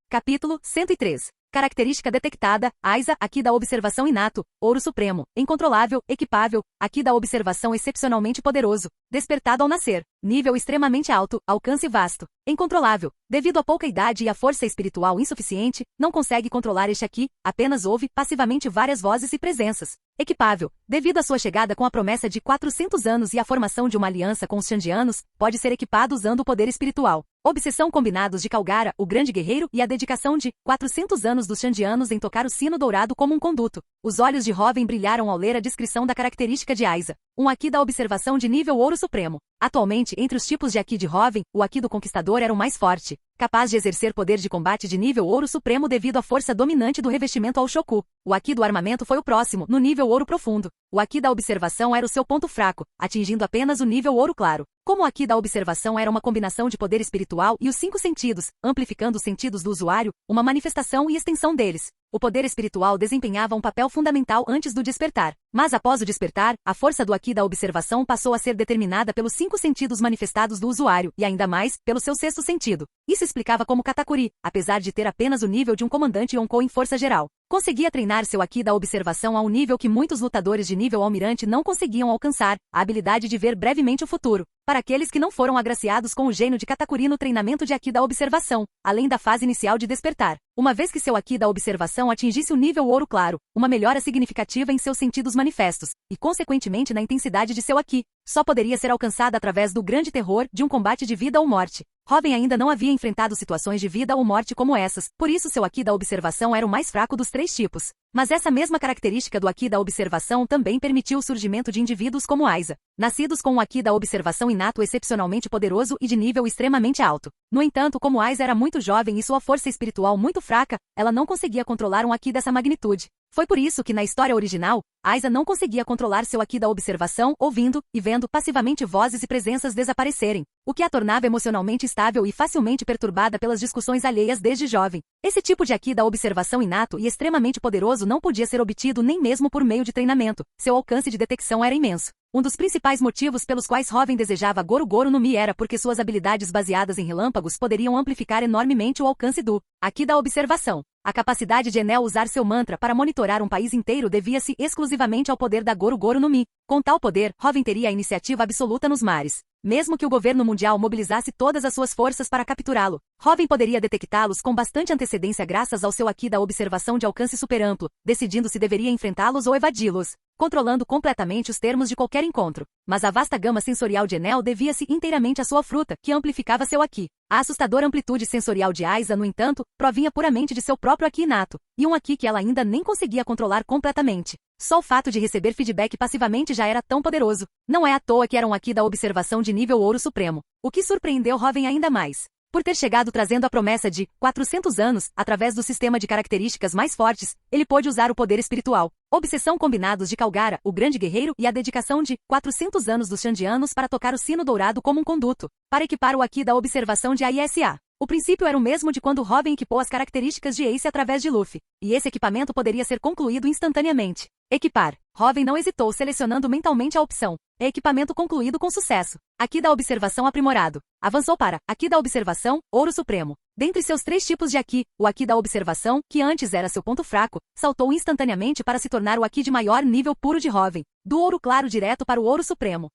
Capítulo 103. Característica detectada, Aiza, aqui da observação inato, ouro supremo, incontrolável, equipável, aqui da observação excepcionalmente poderoso, despertado ao nascer, nível extremamente alto, alcance vasto, incontrolável, devido à pouca idade e à força espiritual insuficiente, não consegue controlar este aqui, apenas ouve passivamente várias vozes e presenças. Equipável, devido à sua chegada com a promessa de 400 anos e a formação de uma aliança com os xandianos, pode ser equipado usando o poder espiritual. Obsessão combinados de Calgara, o grande guerreiro, e a dedicação de 400 anos dos xandianos em tocar o sino dourado como um conduto. Os olhos de Robin brilharam ao ler a descrição da característica de Aiza. Um aqui da observação de nível ouro supremo. Atualmente, entre os tipos de aqui de Robin, o aqui do conquistador era o mais forte, capaz de exercer poder de combate de nível ouro supremo devido à força dominante do revestimento ao Shoku. O aqui do armamento foi o próximo, no nível ouro profundo. O aqui da observação era o seu ponto fraco, atingindo apenas o nível ouro claro. Como o aqui da observação era uma combinação de poder espiritual e os 5 sentidos, amplificando os sentidos do usuário, uma manifestação e extensão deles. O poder espiritual desempenhava um papel fundamental antes do despertar. Mas após o despertar, a força do aqui da observação passou a ser determinada pelos 5 sentidos manifestados do usuário, e ainda mais, pelo seu 6º sentido. Isso explicava como Katakuri, apesar de ter apenas o nível de um comandante Yonkou em força geral, conseguia treinar seu aqui da observação a um nível que muitos lutadores de nível almirante não conseguiam alcançar, a habilidade de ver brevemente o futuro. Para aqueles que não foram agraciados com o gênio de Katakuri no treinamento de aqui da observação, além da fase inicial de despertar. Uma vez que seu aqui da observação atingisse o nível ouro claro, uma melhora significativa em seus sentidos manifestos, e consequentemente na intensidade de seu aqui, só poderia ser alcançada através do grande terror de um combate de vida ou morte. Robin ainda não havia enfrentado situações de vida ou morte como essas, por isso seu aqui da observação era o mais fraco dos 3 tipos. Mas essa mesma característica do aqui da observação também permitiu o surgimento de indivíduos como Aiza, nascidos com um aqui da observação inato excepcionalmente poderoso e de nível extremamente alto. No entanto, como Aiza era muito jovem e sua força espiritual muito fraca, ela não conseguia controlar um aqui dessa magnitude. Foi por isso que na história original, Aiza não conseguia controlar seu aqui da observação, ouvindo e vendo passivamente vozes e presenças desaparecerem, o que a tornava emocionalmente instável e facilmente perturbada pelas discussões alheias desde jovem. Esse tipo de aqui da observação inato e extremamente poderoso não podia ser obtido nem mesmo por meio de treinamento, seu alcance de detecção era imenso. Um dos principais motivos pelos quais Robin desejava Goru-Goru no Mi era porque suas habilidades baseadas em relâmpagos poderiam amplificar enormemente o alcance do aqui da observação. A capacidade de Enel usar seu mantra para monitorar um país inteiro devia-se exclusivamente ao poder da Goru-Goru no Mi. Com tal poder, Robin teria a iniciativa absoluta nos mares. Mesmo que o governo mundial mobilizasse todas as suas forças para capturá-lo, Robin poderia detectá-los com bastante antecedência graças ao seu aqui da observação de alcance superamplo, decidindo se deveria enfrentá-los ou evadi-los, controlando completamente os termos de qualquer encontro. Mas a vasta gama sensorial de Enel devia-se inteiramente à sua fruta, que amplificava seu aqui. A assustadora amplitude sensorial de Aiza, no entanto, provinha puramente de seu próprio aqui inato, e um aqui que ela ainda nem conseguia controlar completamente. Só o fato de receber feedback passivamente já era tão poderoso. Não é à toa que era um aqui da observação de nível ouro supremo. O que surpreendeu Robin ainda mais. Por ter chegado trazendo a promessa de 400 anos, através do sistema de características mais fortes, ele pôde usar o poder espiritual. Obsessão combinados de Calgara, o grande guerreiro, e a dedicação de 400 anos dos xandianos para tocar o sino dourado como um conduto, para equipar o aqui da observação de Aisa. O princípio era o mesmo de quando Robin equipou as características de Ace através de Luffy, e esse equipamento poderia ser concluído instantaneamente. Equipar. Robin não hesitou selecionando mentalmente a opção. Equipamento concluído com sucesso. Aqui da observação aprimorado. Avançou para aqui da observação, ouro supremo. Dentre seus 3 tipos de aqui, o aqui da observação, que antes era seu ponto fraco, saltou instantaneamente para se tornar o aqui de maior nível puro de Robin, do ouro claro direto para o ouro supremo.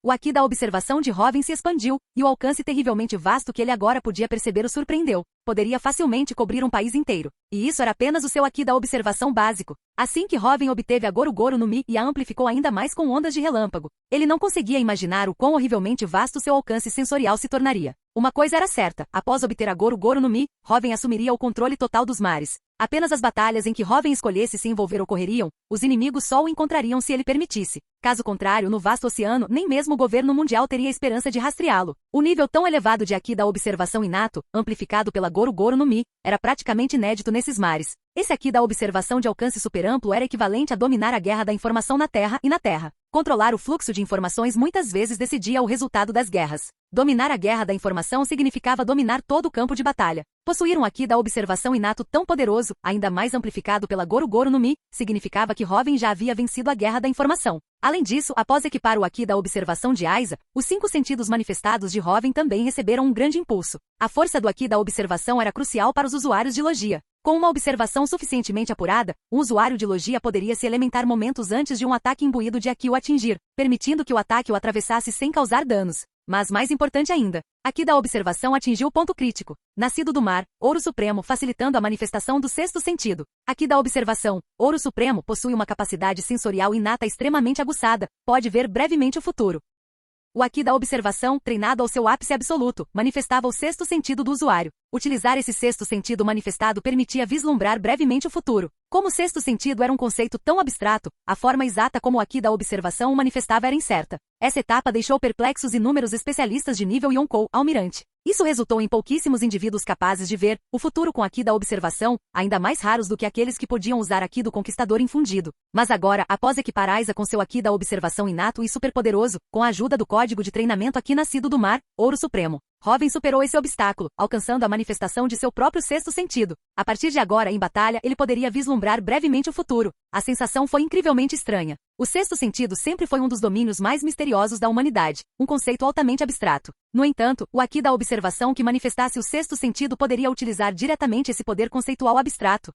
O aqui da observação de Robin se expandiu, e o alcance terrivelmente vasto que ele agora podia perceber o surpreendeu. poderia facilmente cobrir um país inteiro. E isso era apenas o seu aqui da observação básico. Assim que Robin obteve a Goro Goro no Mi e a amplificou ainda mais com ondas de relâmpago, ele não conseguia imaginar o quão horrivelmente vasto seu alcance sensorial se tornaria. Uma coisa era certa, após obter a Goro Goro no Mi, Robin assumiria o controle total dos mares. Apenas as batalhas em que Robin escolhesse se envolver ocorreriam, os inimigos só o encontrariam se ele permitisse. Caso contrário, no vasto oceano, nem mesmo o governo mundial teria esperança de rastreá-lo. O nível tão elevado de aqui da observação inato, amplificado pela Goro Goro no Mi, era praticamente inédito nesses mares. Esse aqui da observação de alcance superamplo era equivalente a dominar a guerra da informação na Terra e na Terra. Controlar o fluxo de informações muitas vezes decidia o resultado das guerras. Dominar a guerra da informação significava dominar todo o campo de batalha. Possuir um aqui da observação inato tão poderoso, ainda mais amplificado pela Goro Goro no Mi, significava que Robin já havia vencido a guerra da informação. Além disso, após equipar o aqui da observação de Aiza, os 5 sentidos manifestados de Robin também receberam um grande impulso. A força do aqui da observação era crucial para os usuários de logia. Com uma observação suficientemente apurada, um usuário de logia poderia se elementar momentos antes de um ataque imbuído de aqui o atingir, permitindo que o ataque o atravessasse sem causar danos. Mas mais importante ainda, aqui da observação atingiu o ponto crítico. Nascido do mar, Ouro Supremo facilitando a manifestação do sexto sentido. Aqui da observação, Ouro Supremo possui uma capacidade sensorial inata extremamente aguçada, pode ver brevemente o futuro. O aqui da observação, treinado ao seu ápice absoluto, manifestava o sexto sentido do usuário. Utilizar esse sexto sentido manifestado permitia vislumbrar brevemente o futuro. Como o sexto sentido era um conceito tão abstrato, a forma exata como o aqui da observação o manifestava era incerta. Essa etapa deixou perplexos inúmeros especialistas de nível Yonkou, almirante. Isso resultou em pouquíssimos indivíduos capazes de ver o futuro com aqui da observação, ainda mais raros do que aqueles que podiam usar aqui do conquistador infundido. Mas agora, após equipar Aiza com seu aqui da observação inato e superpoderoso, com a ajuda do código de treinamento aqui nascido do mar, Ouro Supremo, Robin superou esse obstáculo, alcançando a manifestação de seu próprio sexto sentido. A partir de agora, em batalha, ele poderia vislumbrar brevemente o futuro. A sensação foi incrivelmente estranha. O sexto sentido sempre foi um dos domínios mais misteriosos da humanidade, um conceito altamente abstrato. No entanto, o aqui da observação que manifestasse o sexto sentido poderia utilizar diretamente esse poder conceitual abstrato.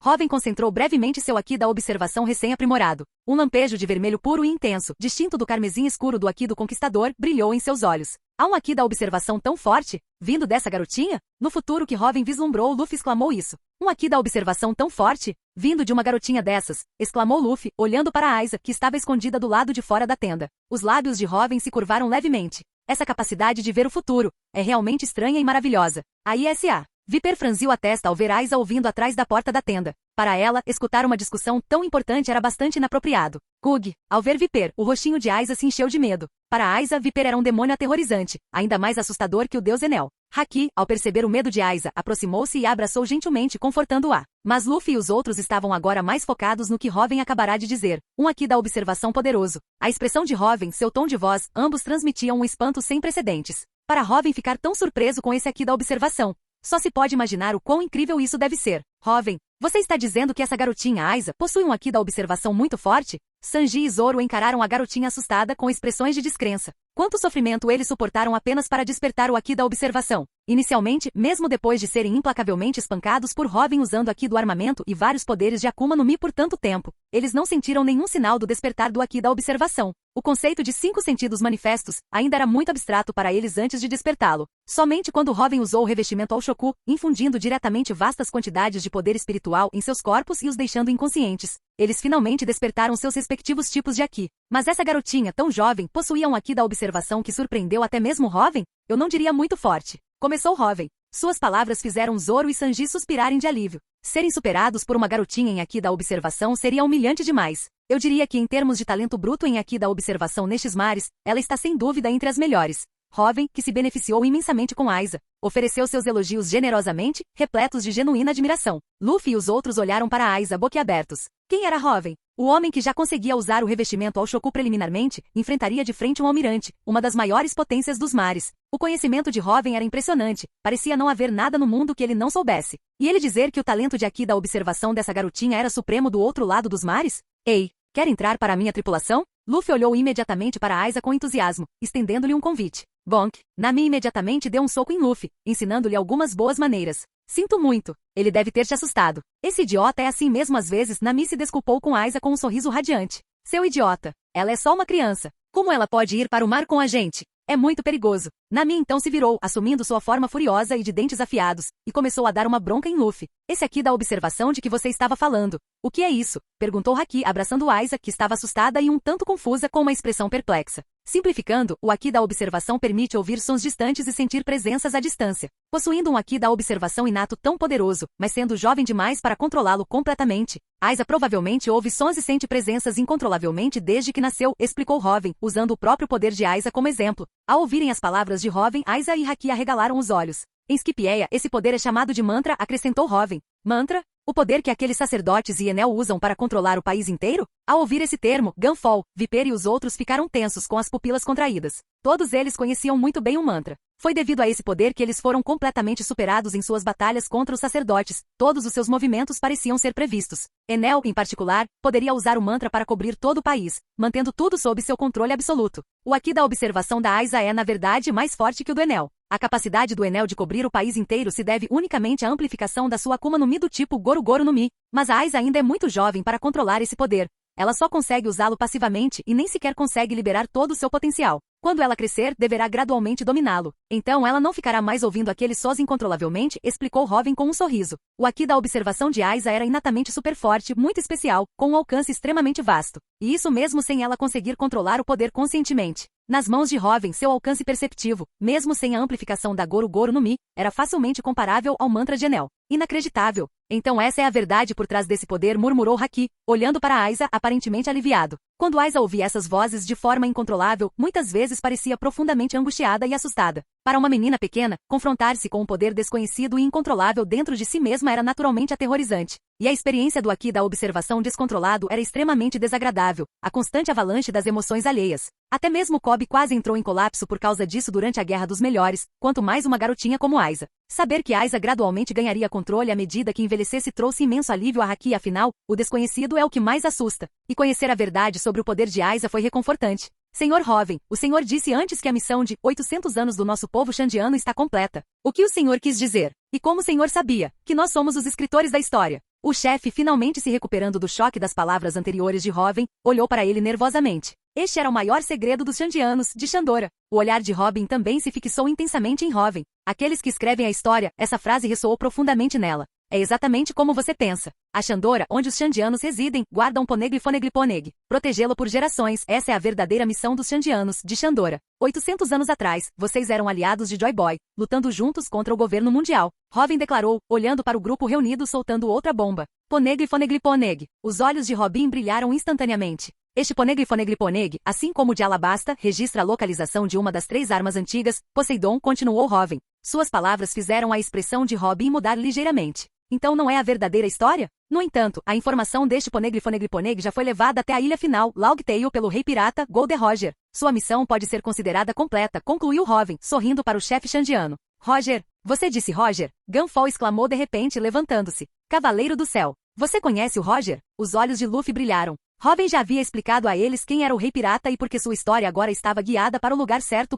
Robin concentrou brevemente seu aqui da observação recém-aprimorado. Um lampejo de vermelho puro e intenso, distinto do carmesim escuro do aqui do conquistador, brilhou em seus olhos. Há um aqui da observação tão forte, vindo dessa garotinha? No futuro que Robin vislumbrou, Luffy exclamou isso. Um aqui da observação tão forte, vindo de uma garotinha dessas, exclamou Luffy, olhando para Aiza, que estava escondida do lado de fora da tenda. Os lábios de Robin se curvaram levemente. Essa capacidade de ver o futuro é realmente estranha e maravilhosa. A ISA. Viper franziu a testa ao ver Aiza ouvindo atrás da porta da tenda. Para ela, escutar uma discussão tão importante era bastante inapropriado. Kug. Ao ver Viper, o rostinho de Aiza se encheu de medo. Para Aiza, Viper era um demônio aterrorizante, ainda mais assustador que o deus Enel. Haki, ao perceber o medo de Aiza, aproximou-se e a abraçou gentilmente, confortando-a. Mas Luffy e os outros estavam agora mais focados no que Robin acabará de dizer. Um aqui da observação poderoso. A expressão de Robin, seu tom de voz, ambos transmitiam um espanto sem precedentes. Para Robin ficar tão surpreso com esse aqui da observação, só se pode imaginar o quão incrível isso deve ser. Robin, você está dizendo que essa garotinha Aiza possui um aqui da observação muito forte? Sanji e Zoro encararam a garotinha assustada com expressões de descrença. Quanto sofrimento eles suportaram apenas para despertar o aqui da observação. Inicialmente, mesmo depois de serem implacavelmente espancados por Robin usando aqui do armamento e vários poderes de Akuma no Mi por tanto tempo, eles não sentiram nenhum sinal do despertar do aqui da observação. O conceito de 5 sentidos manifestos ainda era muito abstrato para eles antes de despertá-lo. Somente quando Robin usou o revestimento ao Shoku, infundindo diretamente vastas quantidades de poder espiritual em seus corpos e os deixando inconscientes, eles finalmente despertaram seus respectivos tipos de Aki. Mas essa garotinha tão jovem possuía um Aki da observação que surpreendeu até mesmo Robin? Eu não diria muito forte. Começou Robin. Suas palavras fizeram Zoro e Sanji suspirarem de alívio. Serem superados por uma garotinha em Aki da observação seria humilhante demais. Eu diria que em termos de talento bruto em Aki da observação nestes mares, ela está sem dúvida entre as melhores. Robin, que se beneficiou imensamente com Aiza, ofereceu seus elogios generosamente, repletos de genuína admiração. Luffy e os outros olharam para Aiza boquiabertos. Quem era Robin? O homem que já conseguia usar o revestimento ao Shoku preliminarmente, enfrentaria de frente um almirante, uma das maiores potências dos mares. O conhecimento de Robin era impressionante, parecia não haver nada no mundo que ele não soubesse. E ele dizer que o talento de Aki da observação dessa garotinha era supremo do outro lado dos mares? Ei, quer entrar para a minha tripulação? Luffy olhou imediatamente para Aiza com entusiasmo, estendendo-lhe um convite. Bonk. Nami imediatamente deu um soco em Luffy, ensinando-lhe algumas boas maneiras. Sinto muito. Ele deve ter te assustado. Esse idiota é assim mesmo às vezes. Nami se desculpou com Aiza com um sorriso radiante. Seu idiota. Ela é só uma criança. Como ela pode ir para o mar com a gente? É muito perigoso. Nami então se virou, assumindo sua forma furiosa e de dentes afiados, e começou a dar uma bronca em Luffy. Esse aqui da observação de que você estava falando. O que é isso? Perguntou Haki, abraçando Aiza, que estava assustada e um tanto confusa com uma expressão perplexa. Simplificando, o Haki da observação permite ouvir sons distantes e sentir presenças à distância. Possuindo um Haki da observação inato tão poderoso, mas sendo jovem demais para controlá-lo completamente, Aiza provavelmente ouve sons e sente presenças incontrolavelmente desde que nasceu, explicou Robin, usando o próprio poder de Aiza como exemplo. Ao ouvirem as palavras de Robin, Aiza e Haki arregalaram os olhos. Em Scipieia, esse poder é chamado de mantra, acrescentou Robin. Mantra? O poder que aqueles sacerdotes e Enel usam para controlar o país inteiro? Ao ouvir esse termo, Gunfall, Viper e os outros ficaram tensos com as pupilas contraídas. Todos eles conheciam muito bem o mantra. Foi devido a esse poder que eles foram completamente superados em suas batalhas contra os sacerdotes. Todos os seus movimentos pareciam ser previstos. Enel, em particular, poderia usar o mantra para cobrir todo o país, mantendo tudo sob seu controle absoluto. O Haki da observação da Aiza é, na verdade, mais forte que o do Enel. A capacidade do Enel de cobrir o país inteiro se deve unicamente à amplificação da sua Akuma no Mi do tipo Goru Goru no Mi, mas a Aiza ainda é muito jovem para controlar esse poder. Ela só consegue usá-lo passivamente e nem sequer consegue liberar todo o seu potencial. Quando ela crescer, deverá gradualmente dominá-lo. Então ela não ficará mais ouvindo aqueles sons incontrolavelmente, explicou Robin com um sorriso. O Haki da observação de Aiza era inatamente super forte, muito especial, com um alcance extremamente vasto. E isso mesmo sem ela conseguir controlar o poder conscientemente. Nas mãos de Robin, seu alcance perceptivo, mesmo sem a amplificação da Goru Goru no Mi, era facilmente comparável ao mantra de Enel. Inacreditável. Então essa é a verdade por trás desse poder, murmurou Haki, olhando para Aiza aparentemente aliviado. Quando Aiza ouvia essas vozes de forma incontrolável, muitas vezes parecia profundamente angustiada e assustada. Para uma menina pequena, confrontar-se com um poder desconhecido e incontrolável dentro de si mesma era naturalmente aterrorizante. E a experiência do Haki da observação descontrolado era extremamente desagradável, a constante avalanche das emoções alheias. Até mesmo Kobe quase entrou em colapso por causa disso durante a Guerra dos Melhores, quanto mais uma garotinha como Aiza. Saber que Aiza gradualmente ganharia controle à medida que envelhecesse trouxe imenso alívio a Haki, afinal, o desconhecido é o que mais assusta. E conhecer a verdade sobre o poder de Aiza foi reconfortante. Senhor Robin, o senhor disse antes que a missão de 800 anos do nosso povo xandiano está completa. O que o senhor quis dizer? E como o senhor sabia que nós somos os escritores da história? O chefe, finalmente se recuperando do choque das palavras anteriores de Robin, olhou para ele nervosamente. Este era o maior segredo dos xandianos, de Xandora. O olhar de Robin também se fixou intensamente em Robin. Aqueles que escrevem a história, essa frase ressoou profundamente nela. É exatamente como você pensa. A Xandora, onde os xandianos residem, guarda um Poneglyphoneglyphoneg. Protegê-lo por gerações, essa é a verdadeira missão dos xandianos, de Xandora. 800 anos atrás, vocês eram aliados de Joy Boy, lutando juntos contra o governo mundial. Robin declarou, olhando para o grupo reunido soltando outra bomba. Poneglyphoneglyphoneg. Os olhos de Robin brilharam instantaneamente. Este Poneglyphoneglyphoneg, assim como o de Alabasta, registra a localização de uma das 3 armas antigas. Poseidon, continuou Robin. Suas palavras fizeram a expressão de Robin mudar ligeiramente. Então não é a verdadeira história? No entanto, a informação deste Poneglyphoneglyphoneg já foi levada até a ilha final, Logtail, pelo rei pirata, Golden Roger. Sua missão pode ser considerada completa, concluiu Robin, sorrindo para o chefe xandiano. Roger, você disse Roger? Gunfall exclamou de repente, levantando-se. Cavaleiro do céu. Você conhece o Roger? Os olhos de Luffy brilharam. Robin já havia explicado a eles quem era o rei pirata e porque sua história agora estava guiada para o lugar certo.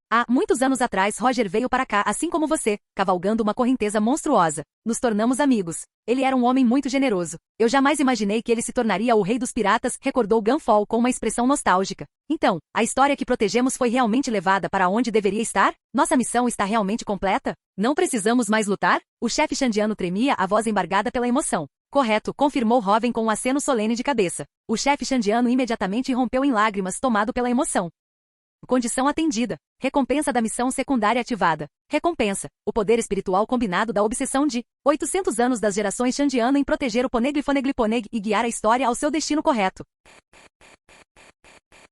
Há muitos anos atrás Roger veio para cá assim como você, cavalgando uma correnteza monstruosa. Nos tornamos amigos. Ele era um homem muito generoso. Eu jamais imaginei que ele se tornaria o rei dos piratas, recordou Gunfall com uma expressão nostálgica. Então, a história que protegemos foi realmente levada para onde deveria estar? Nossa missão está realmente completa? Não precisamos mais lutar? O chefe xandiano tremia, a voz embargada pela emoção. Correto, confirmou Robin com um aceno solene de cabeça. O chefe xandiano imediatamente irrompeu em lágrimas, tomado pela emoção. Condição atendida. Recompensa da missão secundária ativada. Recompensa. O poder espiritual combinado da obsessão de 800 anos das gerações xandiano em proteger o Poneglyphoneglyphoneg e guiar a história ao seu destino correto.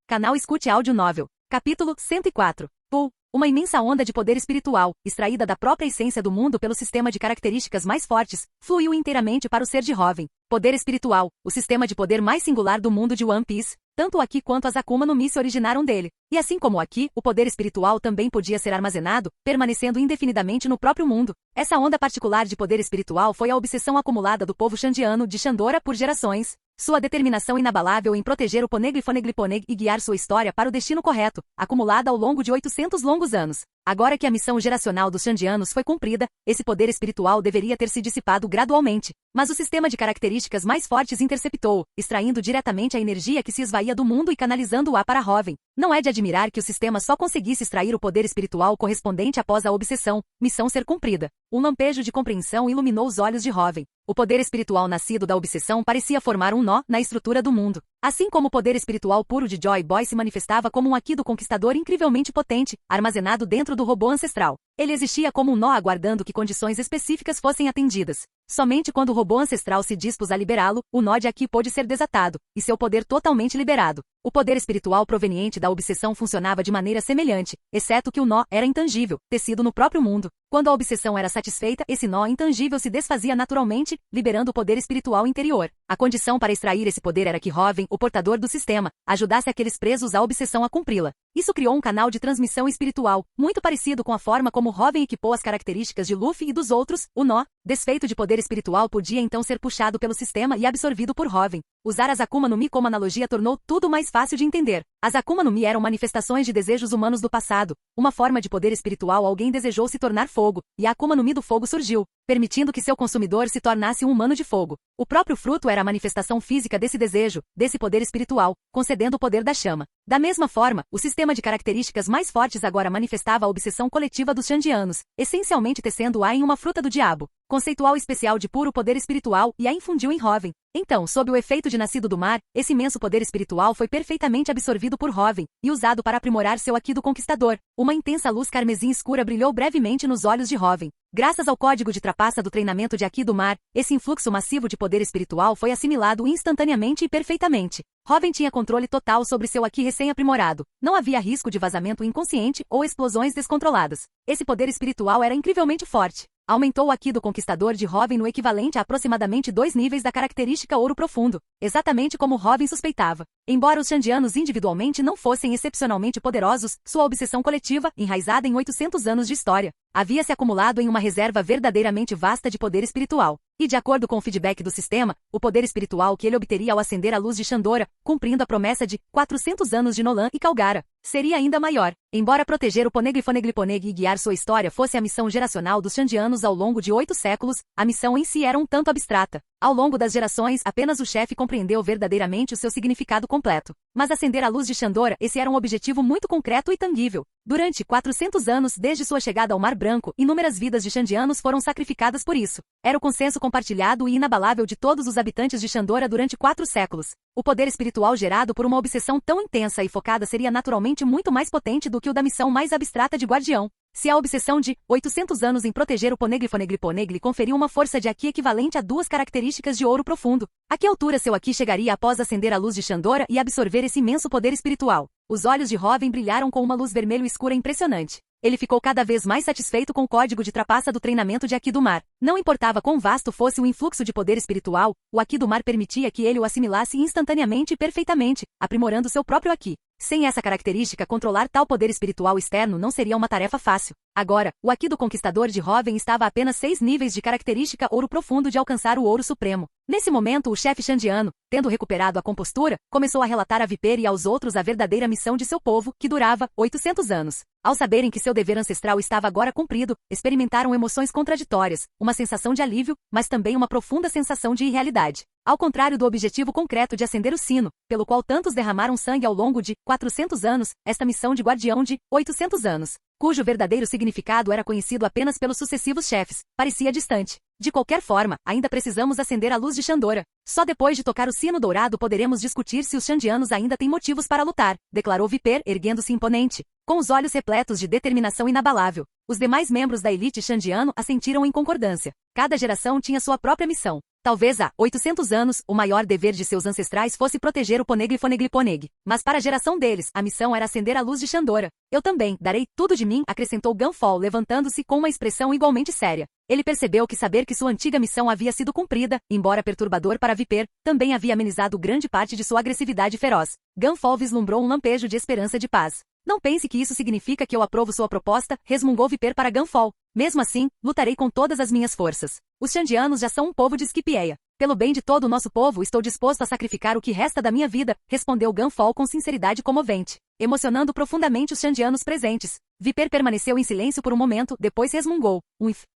Canal Escute Áudio Novel. Capítulo 104. Pool. Uma imensa onda de poder espiritual, extraída da própria essência do mundo pelo sistema de características mais fortes, fluiu inteiramente para o ser de Robin. Poder espiritual, o sistema de poder mais singular do mundo de One Piece. Tanto o Haki quanto as Akuma no Mi se originaram dele. E assim como o Haki, o poder espiritual também podia ser armazenado, permanecendo indefinidamente no próprio mundo. Essa onda particular de poder espiritual foi a obsessão acumulada do povo xandiano de Xandora por gerações. Sua determinação inabalável em proteger o Poneglyphoneglyphoneg e guiar sua história para o destino correto, acumulada ao longo de 800 longos anos. Agora que a missão geracional dos Shandianos foi cumprida, esse poder espiritual deveria ter se dissipado gradualmente, mas o sistema de características mais fortes interceptou-o, extraindo diretamente a energia que se esvaía do mundo e canalizando-a para Hoven. Não é de admirar que o sistema só conseguisse extrair o poder espiritual correspondente após a obsessão, missão ser cumprida. Um lampejo de compreensão iluminou os olhos de Hoven. O poder espiritual nascido da obsessão parecia formar um nó na estrutura do mundo. Assim como o poder espiritual puro de Joy Boy se manifestava como um Aki do Conquistador incrivelmente potente, armazenado dentro do robô ancestral. Ele existia como um nó aguardando que condições específicas fossem atendidas. Somente quando o robô ancestral se dispôs a liberá-lo, o nó de Aki pôde ser desatado, e seu poder totalmente liberado. O poder espiritual proveniente da obsessão funcionava de maneira semelhante, exceto que o nó era intangível, tecido no próprio mundo. Quando a obsessão era satisfeita, esse nó intangível se desfazia naturalmente, liberando o poder espiritual interior. A condição para extrair esse poder era que Hoven, o portador do sistema, ajudasse aqueles presos à obsessão a cumpri-la. Isso criou um canal de transmissão espiritual, muito parecido com a forma como Hoven equipou as características de Luffy e dos outros. O nó, desfeito de poder espiritual, podia então ser puxado pelo sistema e absorvido por Hoven. Usar as Akuma no Mi como analogia tornou tudo mais fácil de entender. As Akuma no Mi eram manifestações de desejos humanos do passado. Uma forma de poder espiritual, alguém desejou se tornar fogo, e a Akuma no Mi do fogo surgiu, permitindo que seu consumidor se tornasse um humano de fogo. O próprio fruto era a manifestação física desse desejo, desse poder espiritual, concedendo o poder da chama. Da mesma forma, o sistema de características mais fortes agora manifestava a obsessão coletiva dos Shandianos, essencialmente tecendo-a em uma fruta do diabo, conceitual especial de puro poder espiritual, e a infundiu em Hoven. Então, sob o efeito de Nascido do Mar, esse imenso poder espiritual foi perfeitamente absorvido por Hoven, e usado para aprimorar seu Aki do Conquistador. Uma intensa luz carmesim escura brilhou brevemente nos olhos de Hoven. Graças ao código de trapaça do treinamento de Aki do Mar, esse influxo massivo de poder espiritual foi assimilado instantaneamente e perfeitamente. Hoven tinha controle total sobre seu Aki recém-aprimorado. Não havia risco de vazamento inconsciente ou explosões descontroladas. Esse poder espiritual era incrivelmente forte. Aumentou o Aki do Conquistador de Hoven no equivalente a aproximadamente 2 níveis da característica Ouro Profundo, exatamente como Hoven suspeitava. Embora os Shandianos individualmente não fossem excepcionalmente poderosos, sua obsessão coletiva, enraizada em 800 anos de história, havia se acumulado em uma reserva verdadeiramente vasta de poder espiritual. E de acordo com o feedback do sistema, o poder espiritual que ele obteria ao acender a luz de Shandora, cumprindo a promessa de 400 anos de Nolan e Calgara, seria ainda maior. Embora proteger o Poneglyphoneglyphoneg e guiar sua história fosse a missão geracional dos Shandianos ao longo de 8 séculos, a missão em si era um tanto abstrata. Ao longo das gerações, apenas o chefe compreendeu verdadeiramente o seu significado completo. Mas acender a luz de Shandora, esse era um objetivo muito concreto e tangível. Durante 400 anos, desde sua chegada ao Mar Branco, inúmeras vidas de Shandianos foram sacrificadas por isso. Era o consenso compartilhado e inabalável de todos os habitantes de Shandora durante 4 séculos. O poder espiritual gerado por uma obsessão tão intensa e focada seria naturalmente muito mais potente do que o da missão mais abstrata de Guardião. Se a obsessão de 800 anos em proteger o Poneglyphoneglyphoneg lhe conferiu uma força de Aki equivalente a 2 características de Ouro Profundo, a que altura seu Aki chegaria após acender a luz de Shandora e absorver esse imenso poder espiritual? Os olhos de Hoven brilharam com uma luz vermelho escura impressionante. Ele ficou cada vez mais satisfeito com o código de trapaça do treinamento de Aki do Mar. Não importava quão vasto fosse o influxo de poder espiritual, o Aki do Mar permitia que ele o assimilasse instantaneamente e perfeitamente, aprimorando seu próprio Aki. Sem essa característica, controlar tal poder espiritual externo não seria uma tarefa fácil. Agora, o Aki do Conquistador de Hoven estava a apenas 6 níveis de característica Ouro Profundo de alcançar o Ouro Supremo. Nesse momento, o chefe Shandiano, tendo recuperado a compostura, começou a relatar a Viper e aos outros a verdadeira missão de seu povo, que durava 800 anos. Ao saberem que seu dever ancestral estava agora cumprido, experimentaram emoções contraditórias, uma sensação de alívio, mas também uma profunda sensação de irrealidade. Ao contrário do objetivo concreto de acender o sino, pelo qual tantos derramaram sangue ao longo de 400 anos, esta missão de Guardião de 800 anos, cujo verdadeiro significado era conhecido apenas pelos sucessivos chefes, parecia distante. De qualquer forma, ainda precisamos acender a luz de Shandora. Só depois de tocar o sino dourado poderemos discutir se os Shandianos ainda têm motivos para lutar, declarou Viper, erguendo-se imponente, com os olhos repletos de determinação inabalável. Os demais membros da elite Shandiano assentiram em concordância. Cada geração tinha sua própria missão. Talvez há 800 anos, o maior dever de seus ancestrais fosse proteger o Poneglyphoneglyphoneg. Mas para a geração deles, a missão era acender a luz de Shandora. Eu também darei tudo de mim, acrescentou Gunfall, levantando-se com uma expressão igualmente séria. Ele percebeu que saber que sua antiga missão havia sido cumprida, embora perturbador para Viper, também havia amenizado grande parte de sua agressividade feroz. Gunfall vislumbrou um lampejo de esperança de paz. Não pense que isso significa que eu aprovo sua proposta, resmungou Viper para Gunfall. Mesmo assim, lutarei com todas as minhas forças. Os Shandianos já são um povo de Scipieia. Pelo bem de todo o nosso povo, estou disposto a sacrificar o que resta da minha vida, respondeu Gunfall com sinceridade comovente, emocionando profundamente os Xandianos presentes. Viper permaneceu em silêncio por um momento, depois resmungou.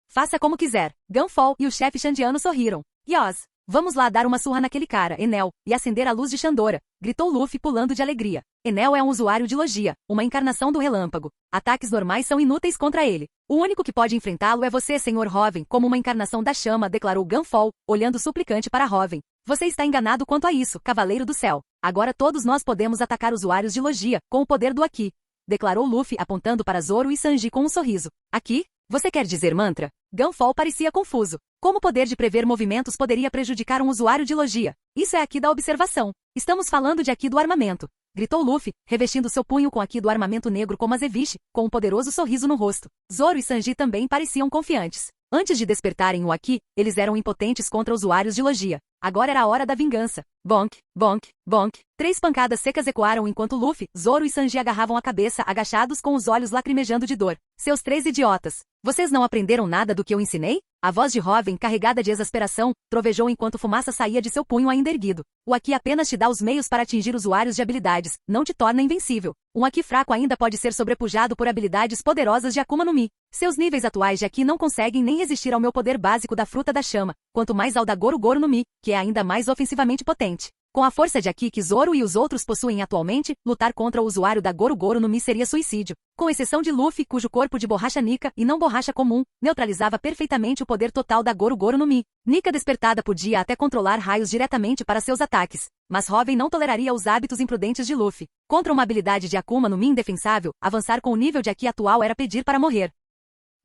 Faça como quiser. Gunfall e o chefe Xandiano sorriram. Yos, vamos lá dar uma surra naquele cara, Enel, e acender a luz de Xandora, gritou Luffy pulando de alegria. Enel é um usuário de Logia, uma encarnação do relâmpago. Ataques normais são inúteis contra ele. O único que pode enfrentá-lo é você, Sr. Hoven, como uma encarnação da chama, declarou Gunfall, olhando suplicante para Hoven. Você está enganado quanto a isso, Cavaleiro do Céu. Agora todos nós podemos atacar usuários de Logia, com o poder do Aqui, declarou Luffy apontando para Zoro e Sanji com um sorriso. Aqui? Você quer dizer mantra? Gunfall parecia confuso. Como o poder de prever movimentos poderia prejudicar um usuário de Logia? Isso é Aqui da observação. Estamos falando de Aqui do armamento, gritou Luffy, revestindo seu punho com Aqui do armamento negro como Azeviche, com um poderoso sorriso no rosto. Zoro e Sanji também pareciam confiantes. Antes de despertarem o Aqui, eles eram impotentes contra usuários de Logia. Agora era a hora da vingança. Bonk, bonk, bonk. 3 pancadas secas ecoaram enquanto Luffy, Zoro e Sanji agarravam a cabeça agachados com os olhos lacrimejando de dor. Seus 3 idiotas. Vocês não aprenderam nada do que eu ensinei? A voz de Hoven, carregada de exasperação, trovejou enquanto fumaça saía de seu punho ainda erguido. O Aqui apenas te dá os meios para atingir usuários de habilidades, não te torna invencível. Um Aqui fraco ainda pode ser sobrepujado por habilidades poderosas de Akuma no Mi. Seus níveis atuais de Aqui não conseguem nem resistir ao meu poder básico da fruta da chama, quanto mais ao da Goru Goru no Mi, que é ainda mais ofensivamente potente. Com a força de Aqui que Zoro e os outros possuem atualmente, lutar contra o usuário da Goru Goru no Mi seria suicídio. Com exceção de Luffy, cujo corpo de borracha Nika, e não borracha comum, neutralizava perfeitamente o poder total da Goru Goru no Mi. Nika despertada podia até controlar raios diretamente para seus ataques, mas Hoven não toleraria os hábitos imprudentes de Luffy. Contra uma habilidade de Akuma no Mi indefensável, avançar com o nível de Aqui atual era pedir para morrer.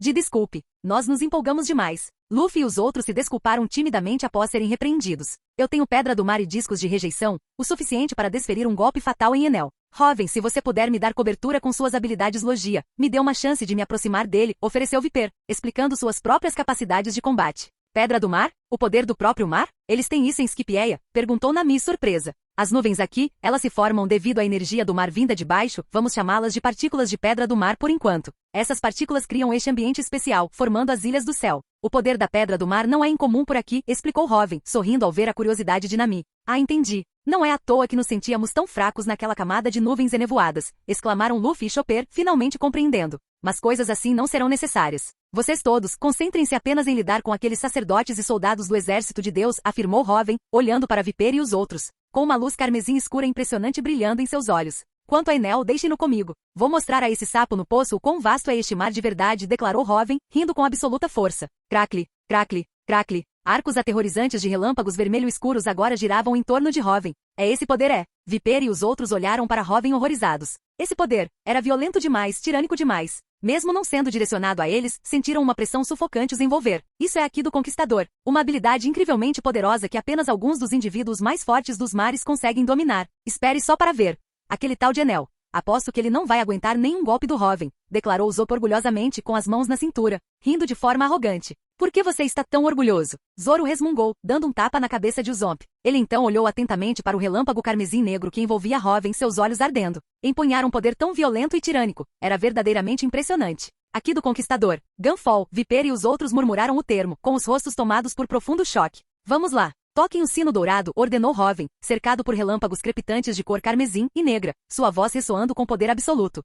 Desculpe, nós nos empolgamos demais. Luffy e os outros se desculparam timidamente após serem repreendidos. Eu tenho pedra do mar e discos de rejeição, o suficiente para desferir um golpe fatal em Enel. Hoven, se você puder me dar cobertura com suas habilidades Logia, me dê uma chance de me aproximar dele, ofereceu Viper, explicando suas próprias capacidades de combate. Pedra do mar? O poder do próprio mar? Eles têm isso em Skipieia? Perguntou Nami surpresa. As nuvens aqui, elas se formam devido à energia do mar vinda de baixo, vamos chamá-las de partículas de pedra do mar por enquanto. Essas partículas criam este ambiente especial, formando as ilhas do céu. O poder da pedra do mar não é incomum por aqui, explicou Hoven, sorrindo ao ver a curiosidade de Nami. Ah, entendi. Não é à toa que nos sentíamos tão fracos naquela camada de nuvens enevoadas, exclamaram Luffy e Chopper, finalmente compreendendo. Mas coisas assim não serão necessárias. Vocês todos, concentrem-se apenas em lidar com aqueles sacerdotes e soldados do exército de Deus, afirmou Hoven, olhando para Viper e os outros, com uma luz carmesim escura impressionante brilhando em seus olhos. Quanto a Enel, deixe-no comigo. Vou mostrar a esse sapo no poço o quão vasto é este mar de verdade, declarou Hoven, rindo com absoluta força. Crackle, crackle, crackle. Arcos aterrorizantes de relâmpagos vermelho escuros agora giravam em torno de Hoven. Esse poder é. Viper e os outros olharam para Hoven horrorizados. Esse poder era violento demais, tirânico demais. Mesmo não sendo direcionado a eles, sentiram uma pressão sufocante os envolver. Isso é Aqui do Conquistador. Uma habilidade incrivelmente poderosa que apenas alguns dos indivíduos mais fortes dos mares conseguem dominar. Espere só para ver. Aquele tal de Enel. Aposto que ele não vai aguentar nenhum golpe do Hoven, declarou Zop orgulhosamente com as mãos na cintura, rindo de forma arrogante. Por que você está tão orgulhoso? Zoro resmungou, dando um tapa na cabeça de Usopp. Ele então olhou atentamente para o relâmpago carmesim negro que envolvia Hoven, seus olhos ardendo. Empunhar um poder tão violento e tirânico. Era verdadeiramente impressionante. Aqui do Conquistador. Gunfall, Viper e os outros murmuraram o termo, com os rostos tomados por profundo choque. Vamos lá. Toquem o sino dourado, ordenou Hoven, cercado por relâmpagos crepitantes de cor carmesim e negra, sua voz ressoando com poder absoluto.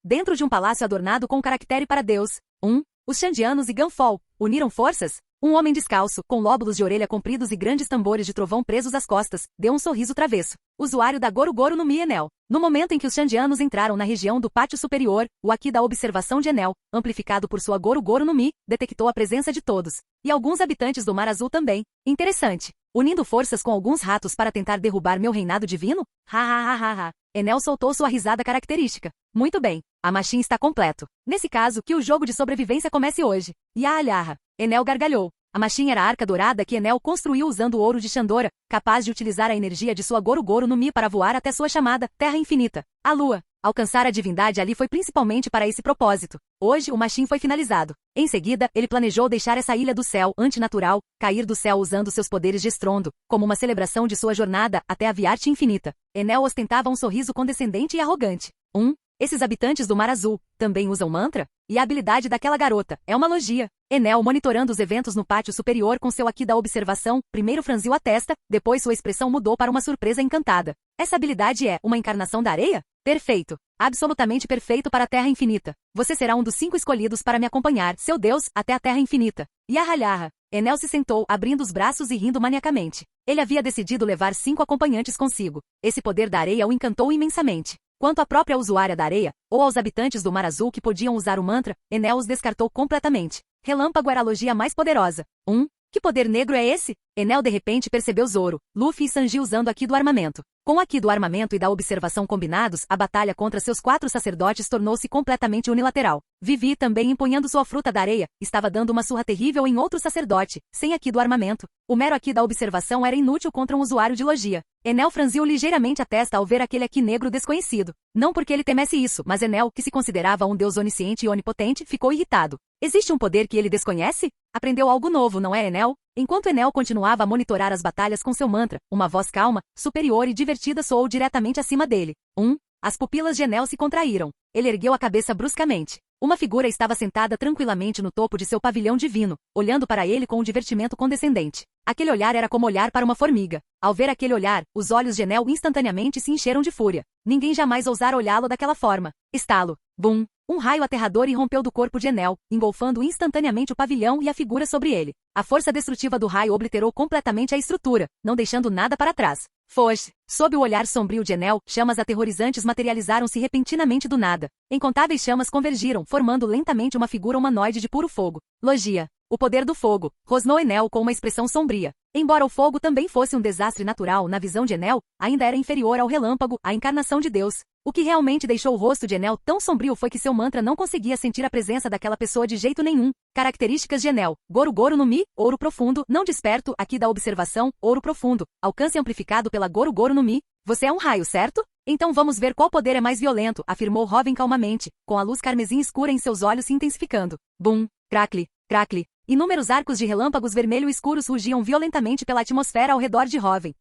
Dentro de um palácio adornado com caractere para Deus. Os Xandianos e Gunfall uniram forças? Um homem descalço, com lóbulos de orelha compridos e grandes tambores de trovão presos às costas, deu um sorriso travesso. Usuário da Goru Goru no Mi Enel. No momento em que os Xandianos entraram na região do pátio superior, o Aqui da observação de Enel, amplificado por sua Goru Goru no Mi, detectou a presença de todos. E alguns habitantes do Mar Azul também. Interessante. Unindo forças com alguns ratos para tentar derrubar meu reinado divino? Enel soltou sua risada característica. Muito bem. A Machin está completo. Nesse caso, que o jogo de sobrevivência comece hoje. Yalharra. Enel gargalhou. A Machin era a arca dourada que Enel construiu usando o ouro de Xandora, capaz de utilizar a energia de sua Goru Goru no Mi para voar até sua chamada Terra Infinita, a Lua. Alcançar a divindade ali foi principalmente para esse propósito. Hoje, o Machin foi finalizado. Em seguida, ele planejou deixar essa ilha do céu, antinatural, cair do céu usando seus poderes de estrondo, como uma celebração de sua jornada até a Viarte Infinita. Enel ostentava um sorriso condescendente e arrogante. Esses habitantes do Mar Azul também usam mantra? E a habilidade daquela garota é uma logia. Enel, monitorando os eventos no pátio superior com seu aqui da observação, primeiro franziu a testa, depois sua expressão mudou para uma surpresa encantada. Essa habilidade é uma encarnação da areia? Perfeito. Absolutamente perfeito para a Terra Infinita. Você será um dos 5 escolhidos para me acompanhar, seu Deus, até a Terra Infinita. Yahalhaha. Enel se sentou, abrindo os braços e rindo maniacamente. Ele havia decidido levar 5 acompanhantes consigo. Esse poder da areia o encantou imensamente. Quanto à própria usuária da areia, ou aos habitantes do Mar Azul que podiam usar o mantra, Enel os descartou completamente. Relâmpago era a logia mais poderosa. Que poder negro é esse? Enel de repente percebeu Zoro, Luffy e Sanji usando aqui do armamento. Com o aqui do armamento e da observação combinados, a batalha contra seus 4 sacerdotes tornou-se completamente unilateral. Vivi, também empunhando sua fruta da areia, estava dando uma surra terrível em outro sacerdote, sem aqui do armamento. O mero aqui da observação era inútil contra um usuário de logia. Enel franziu ligeiramente a testa ao ver aquele aqui negro desconhecido. Não porque ele temesse isso, mas Enel, que se considerava um deus onisciente e onipotente, ficou irritado. Existe um poder que ele desconhece? Aprendeu algo novo, não é, Enel? Enquanto Enel continuava a monitorar as batalhas com seu mantra, uma voz calma, superior e divertida soou diretamente acima dele. As pupilas de Enel se contraíram. Ele ergueu a cabeça bruscamente. Uma figura estava sentada tranquilamente no topo de seu pavilhão divino, olhando para ele com um divertimento condescendente. Aquele olhar era como olhar para uma formiga. Ao ver aquele olhar, os olhos de Enel instantaneamente se encheram de fúria. Ninguém jamais ousara olhá-lo daquela forma. Estalo. Bum! Um raio aterrador irrompeu do corpo de Enel, engolfando instantaneamente o pavilhão e a figura sobre ele. A força destrutiva do raio obliterou completamente a estrutura, não deixando nada para trás. Foge! Sob o olhar sombrio de Enel, chamas aterrorizantes materializaram-se repentinamente do nada. Incontáveis chamas convergiram, formando lentamente uma figura humanoide de puro fogo. Logia. O poder do fogo, rosnou Enel com uma expressão sombria. Embora o fogo também fosse um desastre natural na visão de Enel, ainda era inferior ao relâmpago, a encarnação de Deus. O que realmente deixou o rosto de Enel tão sombrio foi que seu mantra não conseguia sentir a presença daquela pessoa de jeito nenhum. Características de Enel: Goru Goru no Mi, ouro profundo, não desperto, aqui da observação, ouro profundo, alcance amplificado pela Goru Goru no Mi. Você é um raio, certo? Então vamos ver qual poder é mais violento, afirmou Robin calmamente, com a luz carmesim escura em seus olhos se intensificando. Bum, cracle, cracle. Inúmeros arcos de relâmpagos vermelho escuros rugiam violentamente pela atmosfera ao redor de Robin.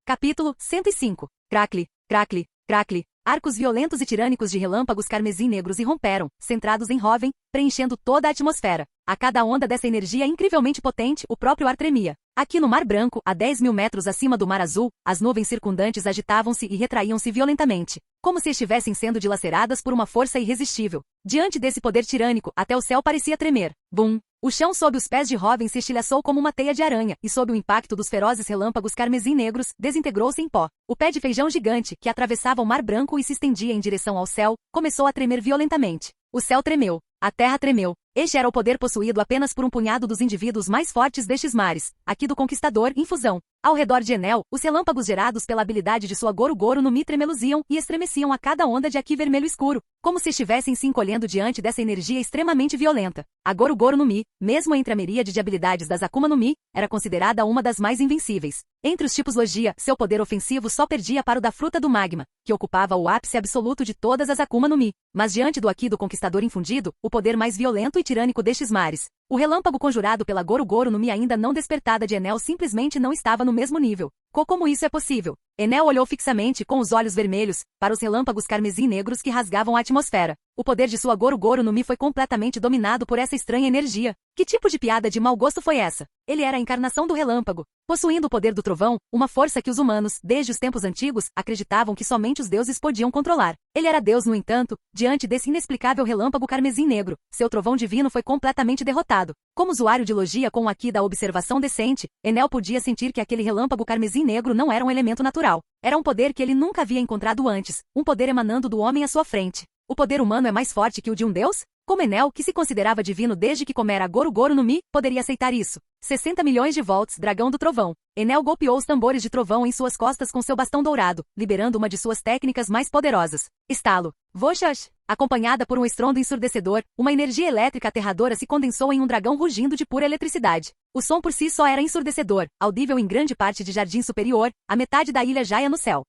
Capítulo 105. Cracle, cracle, cracle. Arcos violentos e tirânicos de relâmpagos carmesim negros irromperam, centrados em Robin, preenchendo toda a atmosfera. A cada onda dessa energia incrivelmente potente, o próprio ar tremia. Aqui no Mar Branco, a 10.000 metros acima do Mar Azul, as nuvens circundantes agitavam-se e retraíam-se violentamente, como se estivessem sendo dilaceradas por uma força irresistível. Diante desse poder tirânico, até o céu parecia tremer. Bum! O chão sob os pés de Robin se estilhaçou como uma teia de aranha, e sob o impacto dos ferozes relâmpagos carmesim negros, desintegrou-se em pó. O pé de feijão gigante, que atravessava o Mar Branco e se estendia em direção ao céu, começou a tremer violentamente. O céu tremeu. A terra tremeu. Este era o poder possuído apenas por um punhado dos indivíduos mais fortes destes mares, aqui do Conquistador, em fusão. Ao redor de Enel, os relâmpagos gerados pela habilidade de sua Goru Goru no Mi tremeluziam e estremeciam a cada onda de aqui vermelho escuro, como se estivessem se encolhendo diante dessa energia extremamente violenta. A Goru Goru no Mi, mesmo entre a miríade de habilidades das Akuma no Mi, era considerada uma das mais invencíveis. Entre os tipos Logia, seu poder ofensivo só perdia para o da Fruta do Magma, que ocupava o ápice absoluto de todas as Akuma no Mi. Mas diante do aqui do Conquistador infundido, o poder mais violento e tirânico destes mares, o relâmpago conjurado pela Goru Goru no Mi ainda não despertada de Enel simplesmente não estava no mesmo nível. Como isso é possível? Enel olhou fixamente com os olhos vermelhos para os relâmpagos carmesim negros que rasgavam a atmosfera. O poder de sua Goru Goru no Mi foi completamente dominado por essa estranha energia. Que tipo de piada de mau gosto foi essa? Ele era a encarnação do relâmpago, possuindo o poder do trovão, uma força que os humanos, desde os tempos antigos, acreditavam que somente os deuses podiam controlar. Ele era Deus, no entanto, diante desse inexplicável relâmpago carmesim negro, seu trovão divino foi completamente derrotado. Como usuário de logia com o aqui da observação decente, Enel podia sentir que aquele relâmpago carmesim negro não era um elemento natural. Era um poder que ele nunca havia encontrado antes, um poder emanando do homem à sua frente. O poder humano é mais forte que o de um deus? Como Enel, que se considerava divino desde que comera Goru Goru no Mi, poderia aceitar isso? 60 milhões de volts, dragão do trovão. Enel golpeou os tambores de trovão em suas costas com seu bastão dourado, liberando uma de suas técnicas mais poderosas. Estalo. Voxash. Acompanhada por um estrondo ensurdecedor, uma energia elétrica aterradora se condensou em um dragão rugindo de pura eletricidade. O som por si só era ensurdecedor, audível em grande parte de Jardim Superior, a metade da ilha jaia no céu.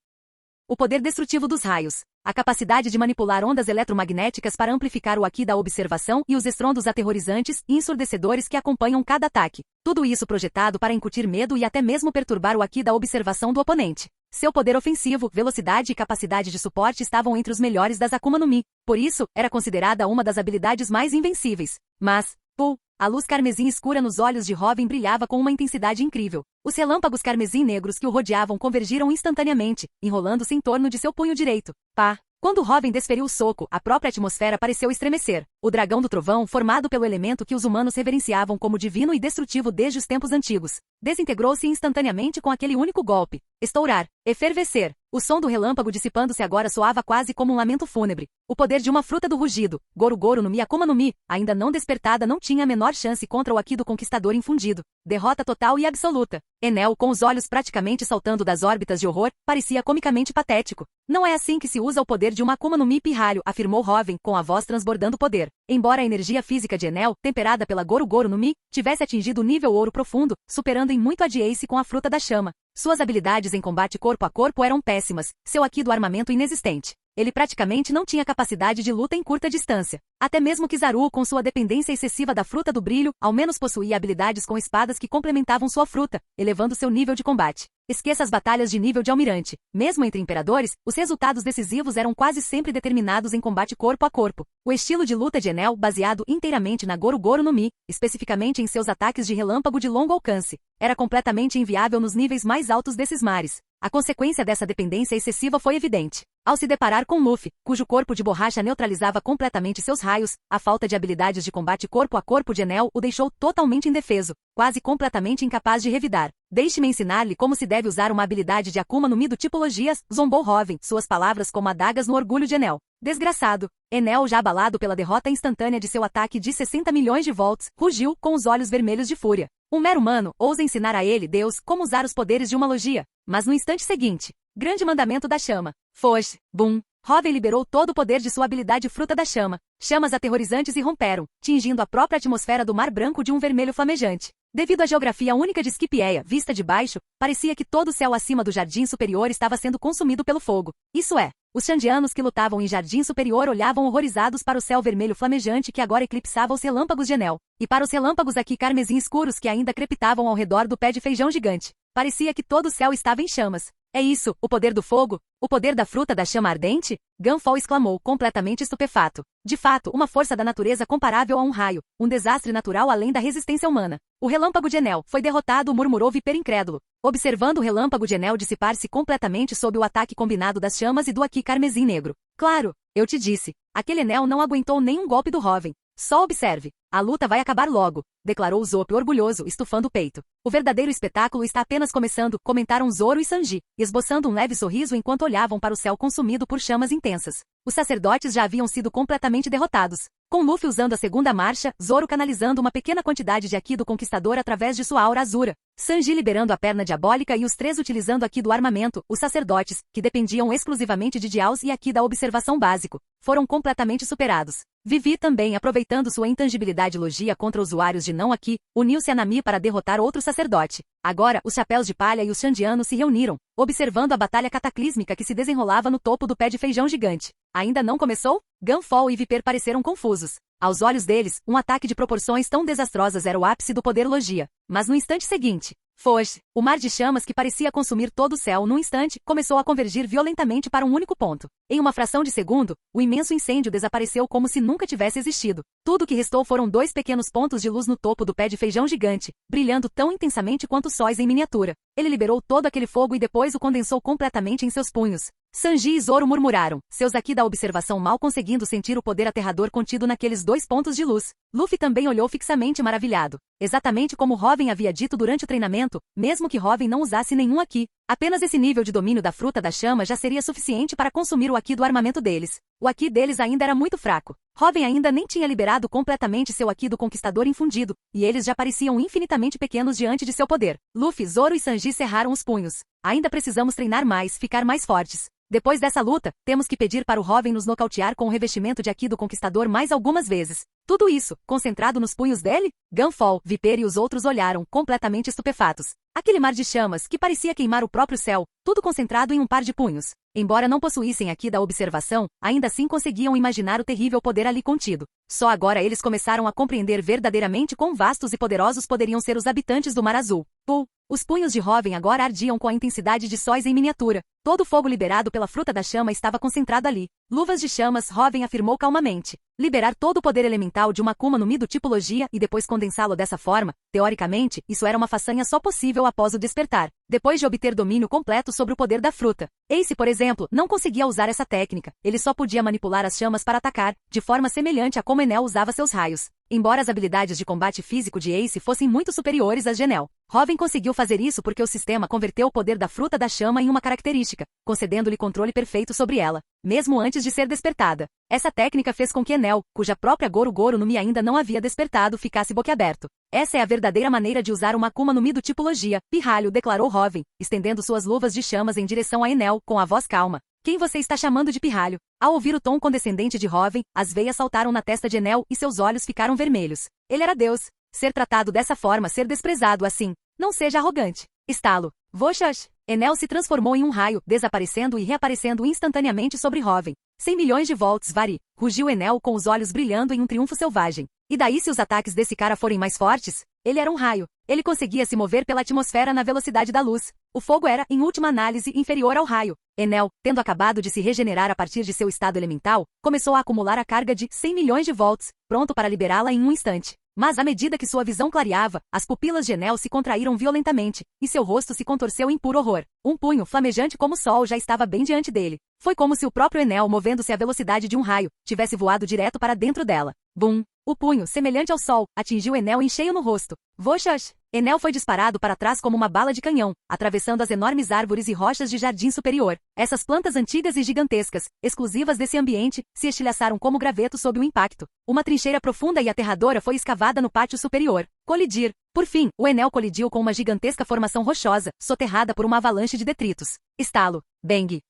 O poder destrutivo dos raios. A capacidade de manipular ondas eletromagnéticas para amplificar o aqui da observação e os estrondos aterrorizantes e ensurdecedores que acompanham cada ataque. Tudo isso projetado para incutir medo e até mesmo perturbar o aqui da observação do oponente. Seu poder ofensivo, velocidade e capacidade de suporte estavam entre os melhores das Akuma no Mi. Por isso, era considerada uma das habilidades mais invencíveis. Mas, a luz carmesim escura nos olhos de Robin brilhava com uma intensidade incrível. Os relâmpagos carmesim negros que o rodeavam convergiram instantaneamente, enrolando-se em torno de seu punho direito. Pá! Quando Robin desferiu o soco, a própria atmosfera pareceu estremecer. O dragão do trovão, formado pelo elemento que os humanos reverenciavam como divino e destrutivo desde os tempos antigos, desintegrou-se instantaneamente com aquele único golpe. Estourar. Efervescer. O som do relâmpago dissipando-se agora soava quase como um lamento fúnebre. O poder de uma fruta do rugido, Goru-Goru no Mi Akuma no Mi, ainda não despertada, não tinha a menor chance contra o Haki do Conquistador infundido. Derrota total e absoluta. Enel, com os olhos praticamente saltando das órbitas de horror, parecia comicamente patético. Não é assim que se usa o poder de uma Akuma no Mi pirralho, afirmou Robin, com a voz transbordando poder. Embora a energia física de Enel, temperada pela Goru-Goru no Mi, tivesse atingido o nível ouro profundo, superando em muito a de Ace com a fruta da chama. Suas habilidades em combate corpo a corpo eram péssimas, seu Haki do armamento inexistente. Ele praticamente não tinha capacidade de luta em curta distância. Até mesmo Kizaru, com sua dependência excessiva da fruta do brilho, ao menos possuía habilidades com espadas que complementavam sua fruta, elevando seu nível de combate. Esqueça as batalhas de nível de almirante. Mesmo entre imperadores, os resultados decisivos eram quase sempre determinados em combate corpo a corpo. O estilo de luta de Enel, baseado inteiramente na Goru-Goru no Mi, especificamente em seus ataques de relâmpago de longo alcance, era completamente inviável nos níveis mais altos desses mares. A consequência dessa dependência excessiva foi evidente. Ao se deparar com Luffy, cujo corpo de borracha neutralizava completamente seus raios, a falta de habilidades de combate corpo a corpo de Enel o deixou totalmente indefeso, quase completamente incapaz de revidar. Deixe-me ensinar-lhe como se deve usar uma habilidade de Akuma no Mi do tipo Logias, zombou Robin, suas palavras como adagas no orgulho de Enel. Desgraçado. Enel, já abalado pela derrota instantânea de seu ataque de 60 milhões de volts, rugiu, com os olhos vermelhos de fúria. Um mero humano ousa ensinar a ele, Deus, como usar os poderes de uma logia. Mas no instante seguinte, grande mandamento da chama. Foge. Bum. Robin liberou todo o poder de sua habilidade fruta da chama. Chamas aterrorizantes irromperam, tingindo a própria atmosfera do mar branco de um vermelho flamejante. Devido à geografia única de Scipieia, vista de baixo, parecia que todo o céu acima do jardim superior estava sendo consumido pelo fogo. Isso é, os Xandianos que lutavam em jardim superior olhavam horrorizados para o céu vermelho flamejante que agora eclipsava os relâmpagos de Enel, e para os relâmpagos aqui carmesim escuros que ainda crepitavam ao redor do pé de feijão gigante. Parecia que todo o céu estava em chamas. É isso, o poder do fogo? O poder da fruta da chama ardente? Gunfall exclamou, completamente estupefato. De fato, uma força da natureza comparável a um raio, um desastre natural além da resistência humana. O relâmpago de Enel foi derrotado, murmurou Viper incrédulo, observando o relâmpago de Enel dissipar-se completamente sob o ataque combinado das chamas e do Haki carmesim negro. Claro, eu te disse, aquele Enel não aguentou nenhum golpe do Robin. Só observe. A luta vai acabar logo, declarou Zop orgulhoso, estufando o peito. O verdadeiro espetáculo está apenas começando, comentaram Zoro e Sanji, esboçando um leve sorriso enquanto olhavam para o céu consumido por chamas intensas. Os sacerdotes já haviam sido completamente derrotados. Com Luffy usando a segunda marcha, Zoro canalizando uma pequena quantidade de Haki do Conquistador através de sua aura azura, Sanji liberando a perna diabólica e os três utilizando Haki do armamento, os sacerdotes, que dependiam exclusivamente de Diaos e Haki da observação básico, foram completamente superados. Vivi também, aproveitando sua intangibilidade logia contra usuários de não Haki, uniu-se a Nami para derrotar outro sacerdote. Agora, os Chapéus de Palha e os Xandianos se reuniram, observando a batalha cataclísmica que se desenrolava no topo do pé de feijão gigante. Ainda não começou? Gunfall e Viper pareceram confusos. Aos olhos deles, um ataque de proporções tão desastrosas era o ápice do poder logia. Mas no instante seguinte, foge. O mar de chamas que parecia consumir todo o céu num instante, começou a convergir violentamente para um único ponto. Em uma fração de segundo, o imenso incêndio desapareceu como se nunca tivesse existido. Tudo o que restou foram 2 pequenos pontos de luz no topo do pé de feijão gigante, brilhando tão intensamente quanto sóis em miniatura. Ele liberou todo aquele fogo e depois o condensou completamente em seus punhos. Sanji e Zoro murmuraram, seus Haki da observação mal conseguindo sentir o poder aterrador contido naqueles 2 pontos de luz. Luffy também olhou fixamente maravilhado. Exatamente como Robin havia dito durante o treinamento, mesmo que Robin não usasse nenhum Haki, apenas esse nível de domínio da fruta da chama já seria suficiente para consumir o Haki do armamento deles. O Haki deles ainda era muito fraco. Robin ainda nem tinha liberado completamente seu Haki do Conquistador infundido, e eles já pareciam infinitamente pequenos diante de seu poder. Luffy, Zoro e Sanji cerraram os punhos. Ainda precisamos treinar mais, ficar mais fortes. Depois dessa luta, temos que pedir para o Robin nos nocautear com o revestimento de Haki do Conquistador mais algumas vezes. Tudo isso, concentrado nos punhos dele? Gunfall, Viper e os outros olharam, completamente estupefatos. Aquele mar de chamas, que parecia queimar o próprio céu, tudo concentrado em um par de punhos. Embora não possuíssem aqui da observação, ainda assim conseguiam imaginar o terrível poder ali contido. Só agora eles começaram a compreender verdadeiramente quão vastos e poderosos poderiam ser os habitantes do Mar Azul. Os punhos de Hoven agora ardiam com a intensidade de sóis em miniatura. Todo o fogo liberado pela fruta da chama estava concentrado ali. Luvas de chamas, Hoven afirmou calmamente. Liberar todo o poder elemental de uma Akuma no Mi do tipo Logia e depois condensá-lo dessa forma, teoricamente, isso era uma façanha só possível após o despertar, depois de obter domínio completo sobre o poder da fruta. Ace, por exemplo, não conseguia usar essa técnica. Ele só podia manipular as chamas para atacar, de forma semelhante a como Enel usava seus raios. Embora as habilidades de combate físico de Ace fossem muito superiores às de Enel, Hoven conseguiu fazer isso porque o sistema converteu o poder da fruta da chama em uma característica, concedendo-lhe controle perfeito sobre ela, mesmo antes de ser despertada. Essa técnica fez com que Enel, cuja própria Goro no Mi ainda não havia despertado, ficasse boquiaberto. Essa é a verdadeira maneira de usar uma Akuma no Mi do tipo Logia, pirralho, declarou Hoven, estendendo suas luvas de chamas em direção a Enel, com a voz calma. Quem você está chamando de pirralho? Ao ouvir o tom condescendente de Hoven, as veias saltaram na testa de Enel e seus olhos ficaram vermelhos. Ele era Deus. Ser tratado dessa forma, ser desprezado assim. Não seja arrogante. Estalo. Voxash. Enel se transformou em um raio, desaparecendo e reaparecendo instantaneamente sobre Hoven. 100 milhões de volts, Vari. Rugiu Enel com os olhos brilhando em um triunfo selvagem. E daí se os ataques desse cara forem mais fortes? Ele era um raio. Ele conseguia se mover pela atmosfera na velocidade da luz. O fogo era, em última análise, inferior ao raio. Enel, tendo acabado de se regenerar a partir de seu estado elemental, começou a acumular a carga de 100 milhões de volts, pronto para liberá-la em um instante. Mas à medida que sua visão clareava, as pupilas de Enel se contraíram violentamente, e seu rosto se contorceu em puro horror. Um punho, flamejante como o sol, já estava bem diante dele. Foi como se o próprio Enel, movendo-se à velocidade de um raio, tivesse voado direto para dentro dela. Bum! O punho, semelhante ao sol, atingiu Enel em cheio no rosto. Voxash! Enel foi disparado para trás como uma bala de canhão, atravessando as enormes árvores e rochas de jardim superior. Essas plantas antigas e gigantescas, exclusivas desse ambiente, se estilhaçaram como graveto sob o impacto. Uma trincheira profunda e aterradora foi escavada no pátio superior. Colidir. Por fim, o Enel colidiu com uma gigantesca formação rochosa, soterrada por uma avalanche de detritos. Estalo. Bang.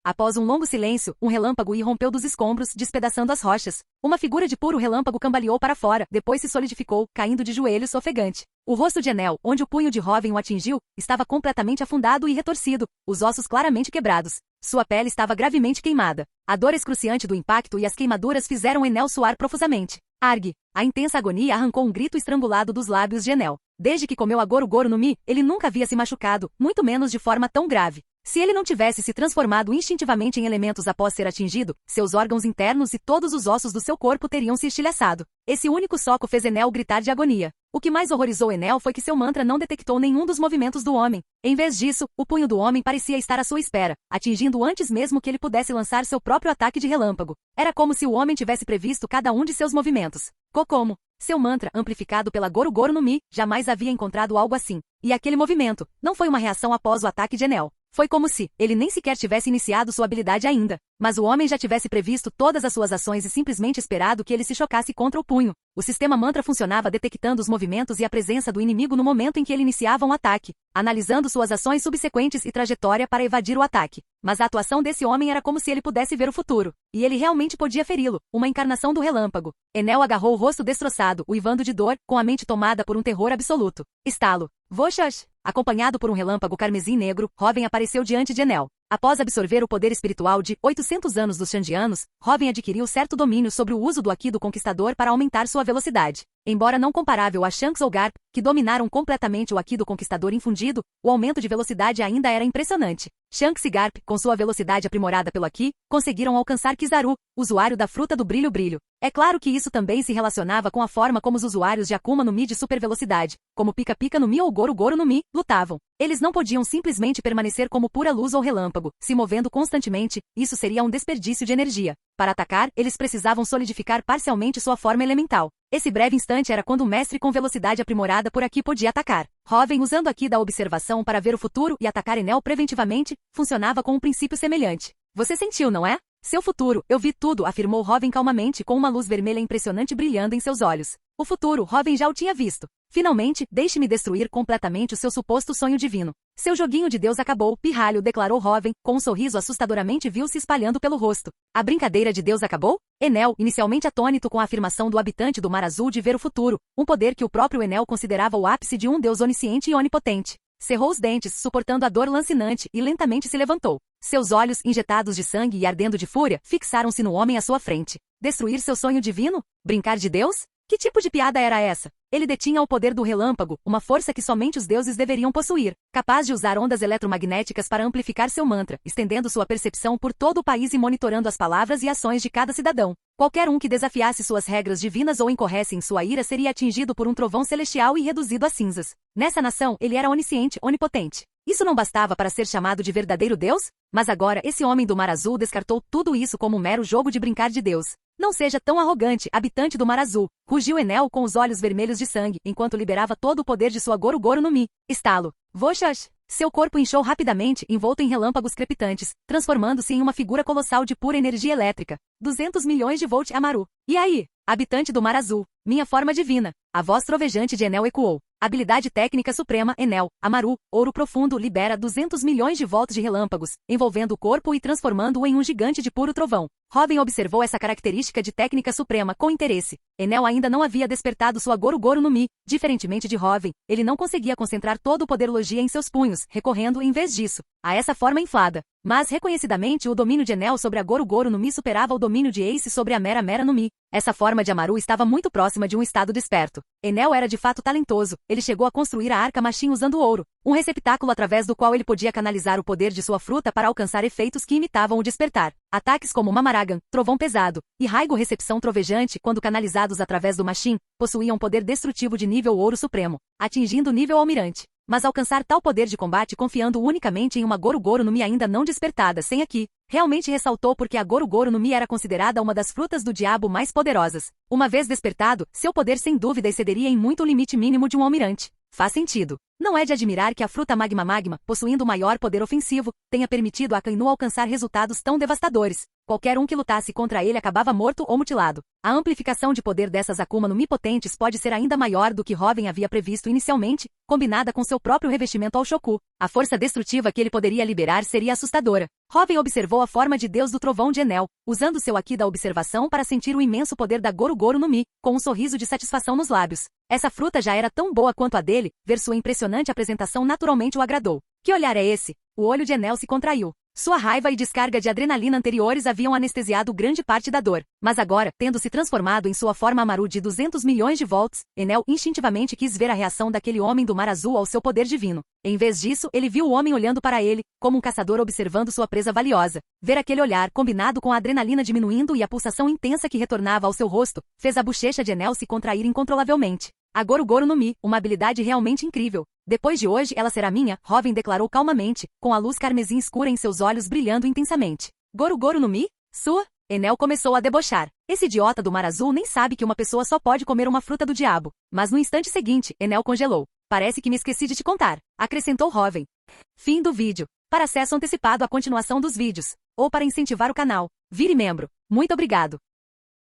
Após um longo silêncio, um relâmpago irrompeu dos escombros, despedaçando as rochas. Uma figura de puro relâmpago cambaleou para fora, depois se solidificou, caindo de joelhos ofegante. O rosto de Enel, onde o punho de Hoven o atingiu, estava completamente afundado e retorcido, os ossos claramente quebrados. Sua pele estava gravemente queimada. A dor excruciante do impacto e as queimaduras fizeram Enel suar profusamente. Arg! A intensa agonia arrancou um grito estrangulado dos lábios de Enel. Desde que comeu a Goro no Mi, ele nunca havia se machucado, muito menos de forma tão grave. Se ele não tivesse se transformado instintivamente em elementos após ser atingido, seus órgãos internos e todos os ossos do seu corpo teriam se estilhaçado. Esse único soco fez Enel gritar de agonia. O que mais horrorizou Enel foi que seu mantra não detectou nenhum dos movimentos do homem. Em vez disso, o punho do homem parecia estar à sua espera, atingindo antes mesmo que ele pudesse lançar seu próprio ataque de relâmpago. Era como se o homem tivesse previsto cada um de seus movimentos. Kokomo. Seu mantra, amplificado pela Goro no Mi, jamais havia encontrado algo assim. E aquele movimento não foi uma reação após o ataque de Enel. Foi como se ele nem sequer tivesse iniciado sua habilidade ainda, mas o homem já tivesse previsto todas as suas ações e simplesmente esperado que ele se chocasse contra o punho. O sistema mantra funcionava detectando os movimentos e a presença do inimigo no momento em que ele iniciava um ataque, analisando suas ações subsequentes e trajetória para evadir o ataque. Mas a atuação desse homem era como se ele pudesse ver o futuro, e ele realmente podia feri-lo, uma encarnação do relâmpago. Enel agarrou o rosto destroçado, uivando de dor, com a mente tomada por um terror absoluto. Estalo. Voxash. Acompanhado por um relâmpago carmesim negro, Hoven apareceu diante de Enel. Após absorver o poder espiritual de 800 anos dos Xandianos, Hoven adquiriu certo domínio sobre o uso do Haki do Conquistador para aumentar sua velocidade. Embora não comparável a Shanks ou Garp, que dominaram completamente o Haki do Conquistador infundido, o aumento de velocidade ainda era impressionante. Shanks e Garp, com sua velocidade aprimorada pelo Haki, conseguiram alcançar Kizaru, usuário da fruta do brilho. É claro que isso também se relacionava com a forma como os usuários de Akuma no Mi de super velocidade, como Pika no Mi ou Goro no Mi, lutavam. Eles não podiam simplesmente permanecer como pura luz ou relâmpago, se movendo constantemente, isso seria um desperdício de energia. Para atacar, eles precisavam solidificar parcialmente sua forma elemental. Esse breve instante era quando o mestre com velocidade aprimorada por aqui podia atacar. Hoven, usando aqui da observação para ver o futuro e atacar Enel preventivamente, funcionava com um princípio semelhante. Você sentiu, não é? Seu futuro, eu vi tudo, afirmou Hoven calmamente com uma luz vermelha impressionante brilhando em seus olhos. O futuro, Hoven já o tinha visto. Finalmente, deixe-me destruir completamente o seu suposto sonho divino. Seu joguinho de Deus acabou, pirralho, declarou Hoven, com um sorriso assustadoramente vil se espalhando pelo rosto. A brincadeira de Deus acabou? Enel, inicialmente atônito com a afirmação do habitante do Mar Azul de ver o futuro, um poder que o próprio Enel considerava o ápice de um Deus onisciente e onipotente. Cerrou os dentes, suportando a dor lancinante, e lentamente se levantou. Seus olhos, injetados de sangue e ardendo de fúria, fixaram-se no homem à sua frente. Destruir seu sonho divino? Brincar de Deus? Que tipo de piada era essa? Ele detinha o poder do relâmpago, uma força que somente os deuses deveriam possuir, capaz de usar ondas eletromagnéticas para amplificar seu mantra, estendendo sua percepção por todo o país e monitorando as palavras e ações de cada cidadão. Qualquer um que desafiasse suas regras divinas ou incorresse em sua ira seria atingido por um trovão celestial e reduzido a cinzas. Nessa nação, ele era onisciente, onipotente. Isso não bastava para ser chamado de verdadeiro Deus? Mas agora, esse homem do Mar Azul descartou tudo isso como um mero jogo de brincar de Deus. Não seja tão arrogante, habitante do Mar Azul, rugiu Enel com os olhos vermelhos de sangue, enquanto liberava todo o poder de sua Goru-Goru no Mi. Estalo. Voxas! Seu corpo inchou rapidamente, envolto em relâmpagos crepitantes, transformando-se em uma figura colossal de pura energia elétrica. 200 milhões de volt Amaru. E aí? Habitante do Mar Azul, minha forma divina. A voz trovejante de Enel ecoou. Habilidade técnica suprema, Enel, Amaru, ouro profundo libera 200 milhões de volts de relâmpagos, envolvendo o corpo e transformando-o em um gigante de puro trovão. Hoven observou essa característica de técnica suprema com interesse. Enel ainda não havia despertado sua Goru-Goru no Mi. Diferentemente de Hoven, ele não conseguia concentrar todo o poder Logia em seus punhos, recorrendo, em vez disso, a essa forma inflada. Mas, reconhecidamente, o domínio de Enel sobre a Goru-Goru no Mi superava o domínio de Ace sobre a Mera-Mera no Mi. Essa forma de Amaru estava muito próxima de um estado desperto. Enel era de fato talentoso. Ele chegou a construir a Arca Machine usando ouro, um receptáculo através do qual ele podia canalizar o poder de sua fruta para alcançar efeitos que imitavam o despertar. Ataques como Mamaragan, Trovão Pesado, e Raigo Recepção Trovejante, quando canalizados através do Machine, possuíam poder destrutivo de nível ouro supremo, atingindo o nível almirante. Mas alcançar tal poder de combate confiando unicamente em uma Goru-Goru no Mi ainda não despertada sem aqui, realmente ressaltou porque a Goru-Goru no Mi era considerada uma das frutas do diabo mais poderosas. Uma vez despertado, seu poder sem dúvida excederia em muito o limite mínimo de um almirante. Faz sentido. Não é de admirar que a fruta Magma, possuindo maior poder ofensivo, tenha permitido a Akainu alcançar resultados tão devastadores. Qualquer um que lutasse contra ele acabava morto ou mutilado. A amplificação de poder dessas Akuma no Mi potentes pode ser ainda maior do que Hoven havia previsto inicialmente, combinada com seu próprio revestimento ao Shoku. A força destrutiva que ele poderia liberar seria assustadora. Hoven observou a forma de Deus do Trovão de Enel, usando seu Aki da observação para sentir o imenso poder da Goru-Goru no Mi, com um sorriso de satisfação nos lábios. Essa fruta já era tão boa quanto a dele, ver sua impressionante apresentação naturalmente o agradou. Que olhar é esse? O olho de Enel se contraiu. Sua raiva e descarga de adrenalina anteriores haviam anestesiado grande parte da dor. Mas agora, tendo se transformado em sua forma Amaru de 200 milhões de volts, Enel instintivamente quis ver a reação daquele homem do Mar Azul ao seu poder divino. Em vez disso, ele viu o homem olhando para ele, como um caçador observando sua presa valiosa. Ver aquele olhar, combinado com a adrenalina diminuindo e a pulsação intensa que retornava ao seu rosto, fez a bochecha de Enel se contrair incontrolavelmente. A Goru-Goru no Mi, uma habilidade realmente incrível. Depois de hoje ela será minha, Hoven declarou calmamente, com a luz carmesim escura em seus olhos brilhando intensamente. Goru-Goru no Mi? Sua? Enel começou a debochar. Esse idiota do Mar Azul nem sabe que uma pessoa só pode comer uma fruta do diabo. Mas no instante seguinte, Enel congelou. Parece que me esqueci de te contar, acrescentou Hoven. Fim do vídeo. Para acesso antecipado à continuação dos vídeos, ou para incentivar o canal, vire membro. Muito obrigado.